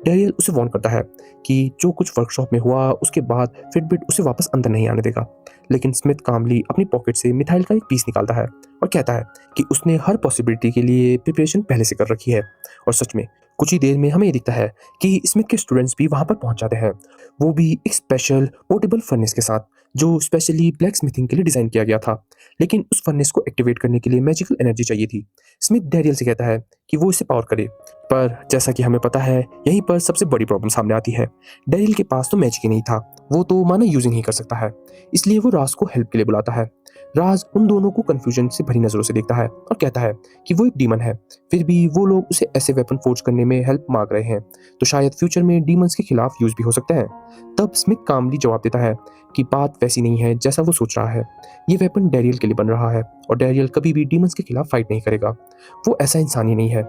डैरियल उसे वार्न करता है कि जो कुछ वर्कशॉप में हुआ उसके बाद फिटबिट उसे वापस अंदर नहीं आने देगा। लेकिन स्मिथ कामली अपनी पॉकेट से मिथाइल का एक पीस निकालता है और कहता है कि उसने हर पॉसिबिलिटी के लिए प्रिपरेशन पहले से कर रखी है। और सच में कुछ ही देर में हमें ये दिखता है कि स्मिथ के स्टूडेंट्स भी वहाँ पर पहुँच जाते हैं, वो भी एक स्पेशल पोर्टेबल फर्नेस के साथ जो स्पेशली ब्लैक स्मिथिंग के लिए डिज़ाइन किया गया था। लेकिन उस फर्नेस को एक्टिवेट करने के लिए मैजिकल एनर्जी चाहिए थी। स्मिथ डैरियल से कहता है कि वो इसे पावर करे, पर जैसा कि हमें पता है यहीं पर सबसे बड़ी प्रॉब्लम सामने आती है। डैरियल के पास तो मैजिक ही नहीं था, वो तो माना यूजिंग ही कर सकता है। इसलिए वो राज को हेल्प के लिए बुलाता है। राज उन दोनों को कंफ्यूजन से भरी नजरों से देखता है और कहता है कि वो एक डीमन है, फिर भी वो लोग उसे ऐसे वेपन फोर्ज करने में हेल्प मांग रहे हैं, तो शायद फ्यूचर में डीमंस के खिलाफ यूज भी हो सकते हैं। तब स्मिथ कामली जवाब देता है कि बात वैसी नहीं है जैसा वो सोच रहा है। ये वेपन डैरियल के लिए बन रहा है और डैरियल कभी भी डीमंस के खिलाफ फाइट नहीं करेगा। वो ऐसा इंसान ही नहीं है।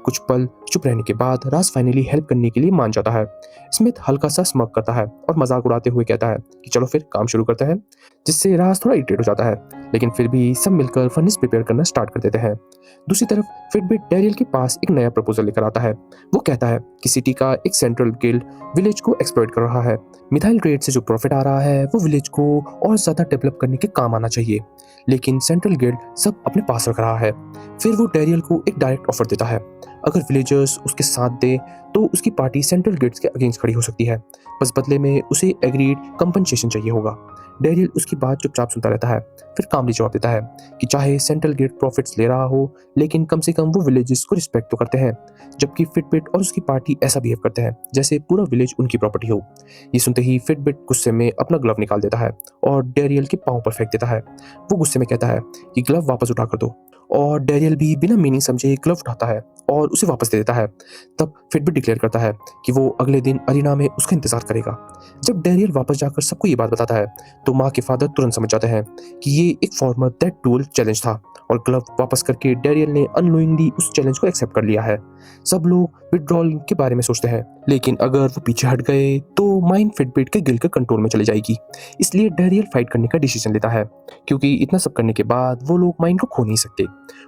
कुछ पल चुप रहने के बाद राज फाइनली हेल्प करने के लिए मान जाता है। स्मिथ हल्का सा स्मग करता है और मजाक उड़ाते हुए कहता है कि चलो फिर काम शुरू करते हैं, जिससे राज थोड़ा इरिटेट हो जाता है, लेकिन फिर भी सब मिलकर फर्नेस प्रिपेयर करना स्टार्ट कर देते हैं। दूसरी तरफ फिटबिट डैरियल के पास एक नया प्रपोजल लेकर आता है। वो कहता है कि सिटी का एक सेंट्रल गिल्ड विलेज को एक्सप्लॉइट कर रहा है। मिथाइल ट्रेड से जो प्रॉफिट आ रहा है वो विलेज को और ज्यादा डेवलप करने के काम आना चाहिए, लेकिन सेंट्रल गिल्ड सब अपने पास रख रहा है। फिर वो डैरियल को एक डायरेक्ट ऑफर देता है। अगर विलेजर्स उसके साथ दे तो उसकी पार्टी सेंट्रल गिल्ड्स के अगेंस्ट खड़ी हो सकती है, बस बदले में उसे एग्रीड कंपनसेशन चाहिए होगा। डैरियल उसकी बात चुपचाप सुनता रहता है, फिर कामली जवाब देता है कि चाहे सेंट्रल गिल्ड प्रॉफिट्स ले रहा हो, लेकिन कम से कम वो विलेजेस को रिस्पेक्ट तो करते हैं, जबकि फिटबिट और उसकी पार्टी ऐसा बिहेव करते हैं जैसे पूरा विलेज उनकी प्रॉपर्टी हो। ये सुनते ही फिटबिट गुस्से में अपना ग्लव निकाल देता है और डैरियल के पांव पर फेंक देता है। वो गुस्से में कहता है कि ग्लव वापस उठा कर दो, और डैरियल भी बिना मीनिंग समझे ग्लव उठाता है और उसे वापस दे देता है। तब फिटबिट डिक्लेयर करता है कि वो अगले दिन अरीना में उसका इंतजार करेगा। जब डैरियल वापस जाकर सबको ये बात बताता है तो माँ के फादर तुरंत समझ जाते हैं कि ये एक फॉर्मर दैट डुअल चैलेंज था, और ग्लव वापस करके डैरियल ने अननोइंगली उस चैलेंज को एक्सेप्ट कर लिया है। सब लोग विड्रॉल के बारे में सोचते हैं, लेकिन अगर वो पीछे हट गए तो माइंड फिटबिट के गिल के कंट्रोल में चली जाएगी। इसलिए डैरियल फाइट करने का डिसीजन लेता है, क्योंकि इतना सब करने के बाद वो लोग माइंड को खो नहीं सकते।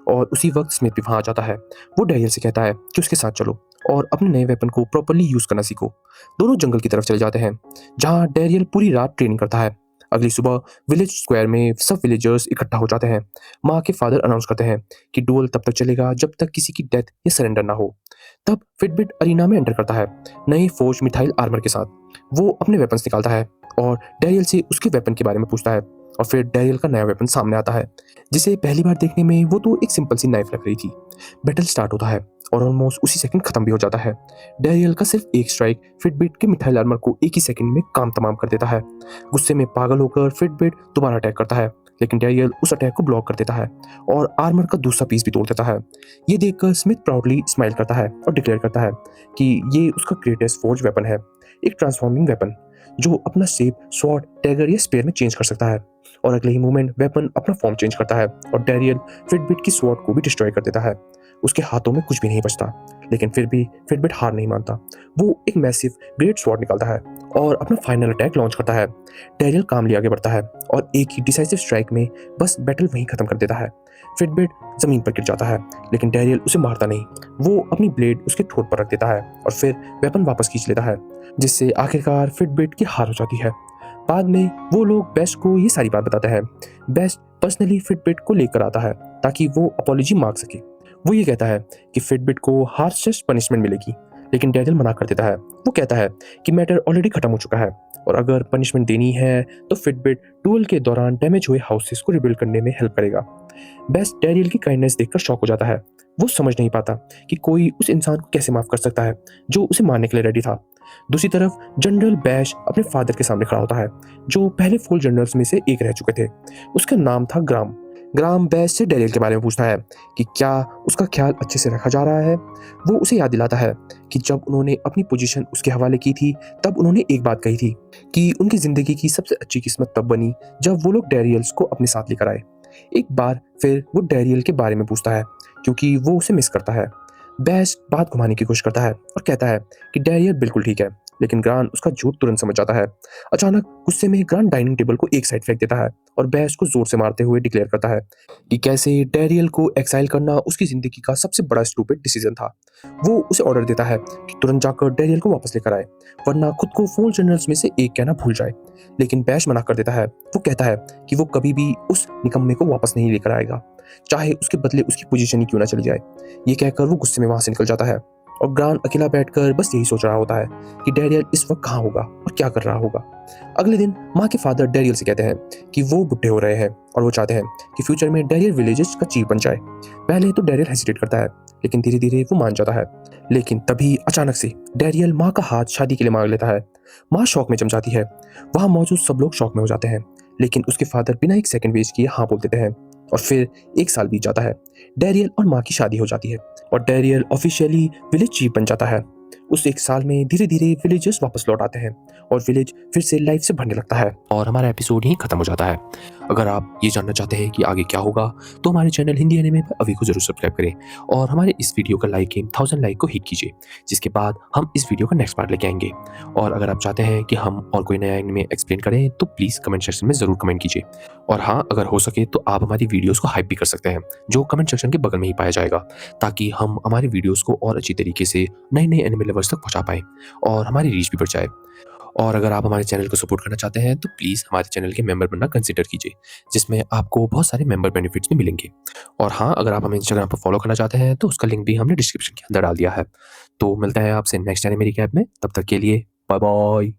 और उसी वक्त स्मिथ भी वहां आ जाता है। वो डैरियल से कहता है कि उसके साथ चलो और अपने नए वेपन को प्रॉपर्ली यूज करना सीखो। दोनों जंगल की तरफ चले जाते हैं, जहां डैरियल पूरी रात ट्रेनिंग करता है। अगली सुबह विलेज स्क्वायर में सब विलेजर्स इकट्ठा हो जाते हैं। माँ के फादर अनाउंस करते हैं कि डुअल तब तक चलेगा जब तक किसी की डेथ या सरेंडर ना हो। तब फिटबिट अरीना में एंटर करता है नए फोर्ज मिथाइल आर्मर के साथ। वो अपने वेपन्स निकालता है और डैरियल से उसके वेपन के बारे में पूछता है, और फिर डैरियल का नया वेपन सामने आता है, जिसे पहली बार देखने में वो तो एक सिंपल सी नाइफ लग रही थी। बैटल स्टार्ट होता है और ऑलमोस्ट उसी सेकंड खत्म भी हो जाता है। डैरियल का सिर्फ एक स्ट्राइक फिटबिट के मिथाइल आर्मर को एक ही सेकंड में काम तमाम कर देता है। गुस्से में पागल होकर फिटबिट दोबारा अटैक करता है, लेकिन डैरियल उस अटैक को ब्लॉक कर देता है और आर्मर का दूसरा पीस भी तोड़ देता है। ये देखकर स्मिथ प्राउडली स्माइल करता है और डिक्लेयर करता है कि ये उसका ग्रेटेस्ट फोर्ज वेपन है, एक ट्रांसफॉर्मिंग वेपन जो अपना शेप स्वॉर्ड, डैगर या स्पेयर में चेंज कर सकता है। और अगले ही मोमेंट वेपन अपना फॉर्म चेंज करता है और डैरियल फिटबिट की स्वॉर्ड को भी डिस्ट्रॉय कर देता है। उसके हाथों में कुछ भी नहीं बचता, लेकिन फिर भी फिटबिट हार नहीं मानता। वो एक मैसिव ग्रेट स्वॉर्ड निकालता है और अपना फाइनल अटैक लॉन्च करता है। डैरियल कामली आगे बढ़ता है और एक ही डिसाइसिव स्ट्राइक में बस बैटल वहीं खत्म कर देता है। फिटबिट जमीन पर गिर जाता है, लेकिन डैरियल उसे मारता नहीं। वो अपनी ब्लेड उसके ठोट पर रख देता है और फिर वेपन वापस खींच लेता है, जिससे आखिरकार फिटबिट की हार हो जाती है। बाद में वो लोग बेस्ट को ये सारी बात बताते हैं। बेस्ट पर्सनली फिटबिट को लेकर आता है ताकि वो अपॉलॉजी मांग सके। वो ये कहता है कि फिटबिट को हार्शेस्ट पनिशमेंट मिलेगी, लेकिन डैरियल मना कर देता है। वो कहता है कि मैटर ऑलरेडी खत्म हो चुका है और अगर पनिशमेंट देनी है तो फिटबिट डुअल के दौरान डैमेज हुए हाउसेस को रिबिल्ड करने में हेल्प करेगा। बेस्ट डैरियल की काइंडनेस देखकर शॉक हो जाता है। वो समझ नहीं पाता कि कोई उस इंसान को कैसे माफ कर सकता है जो उसे मारने के लिए रेडी था। दूसरी तरफ जनरल बैश अपने फादर के सामने खड़ा होता है, जो पहले फुल जनरल्स में से एक रह चुके थे। उसका नाम था ग्राम। ग्राम बैश से डैरियल के बारे में पूछता है कि क्या उसका ख्याल अच्छे से रखा जा रहा है। वो उसे याद दिलाता है कि जब उन्होंने अपनी पोजीशन उसके हवाले की थी तब उन्होंने एक बात कही थी कि उनकी जिंदगी की सबसे अच्छी किस्मत तब बनी जब वो लोग डैरियल्स को अपने साथ लेकर आए। एक बार फिर वो डैरियल के बारे में पूछता है क्योंकि वो उसे मिस करता है। बैश बात घुमाने की कोशिश करता है और कहता है कि डैरियल बिल्कुल ठीक है, लेकिन ग्रांट उसका झूठ तुरंत समझ जाता है। अचानक गुस्से में ग्रांट डाइनिंग टेबल को एक साइड फेंक देता है और बैश को जोर से मारते हुए डिक्लेयर करता है कि कैसे डैरियल को एक्साइल करना उसकी जिंदगी का सबसे बड़ा स्टूपिड डिसीजन था। वो उसे ऑर्डर देता है कि तुरंत जाकर डैरियल को वापस लेकर आए, वरना खुद को फोर जनरल्स में से एक कहना भूल जाए। लेकिन बैश मना कर देता है। वो कहता है कि वो कभी भी उस निकम्मे को वापस नहीं लेकर आएगा, चाहे उसके बदले उसकी पोजीशन ही क्यों ना चली जाए। ये कहकर वो गुस्से में वहां से निकल जाता है और ग्रांट अकेला बैठकर बस यही सोच रहा होता है कि डैरियल इस वक्त कहाँ होगा और क्या कर रहा होगा। अगले दिन माँ के फादर डैरियल से कहते हैं कि वो बुढ़े हो रहे हैं और वो चाहते हैं कि फ्यूचर में डैरियल विलेजेस का चीफ बन जाए। पहले तो डैरियल हेसिटेट करता है, लेकिन धीरे धीरे वो मान जाता है। लेकिन तभी अचानक से डैरियल माँ का हाथ शादी के लिए मांग लेता है। माँ शौक में जम जाती है। वहाँ मौजूद सब लोग शौक में हो जाते हैं, लेकिन उसके फादर बिना एक सेकंड वेस्ट किए हाँ बोल देते हैं। और फिर एक साल बीत जाता है। डैरियल और माँ की शादी हो जाती है और डैरियल ऑफिशियली विलेज चीफ बन जाता है। उस एक साल में धीरे धीरे विलेजर्स वापस लौट आते हैं और विलेज फिर से लाइफ से भरने लगता है और हमारा एपिसोड यहीं खत्म हो जाता है। अगर आप ये जानना चाहते हैं कि आगे क्या होगा तो हमारे चैनल हिंदी एनिमे पर अभी को जरूर सब्सक्राइब करें और हमारे इस वीडियो का लाइक गेम 1000 लाइक को हिट कीजिए, जिसके बाद हम इस वीडियो का नेक्स्ट पार्ट लेके आएंगे। और अगर आप चाहते हैं कि हम और कोई नया एनिमे एक्सप्लेन करें तो प्लीज़ कमेंट सेक्शन में ज़रूर कमेंट कीजिए। और हाँ, अगर हो सके तो आप हमारी वीडियोस को हाइप भी कर सकते हैं, जो कमेंट सेक्शन के बगल में ही पाया जाएगा, ताकि हम हमारे वीडियोस को और अच्छी तरीके से नए नए एनिमे लवर्स तक पहुंचा पाएँ और हमारी रीच भी बढ़ जाए। और अगर आप हमारे चैनल को सपोर्ट करना चाहते हैं तो प्लीज़ हमारे चैनल के मेंबर बनना कंसिडर कीजिए, जिसमें आपको बहुत सारे मेंबर बेनिफिट्स भी मिलेंगे। और हाँ, अगर आप हमें इंस्टाग्राम पर फॉलो करना चाहते हैं तो उसका लिंक भी हमने डिस्क्रिप्शन के अंदर डाल दिया है। तो मिलते हैं आपसे नेक्स्ट एनिमे रिकैप में, तब तक के लिए बाय बाय।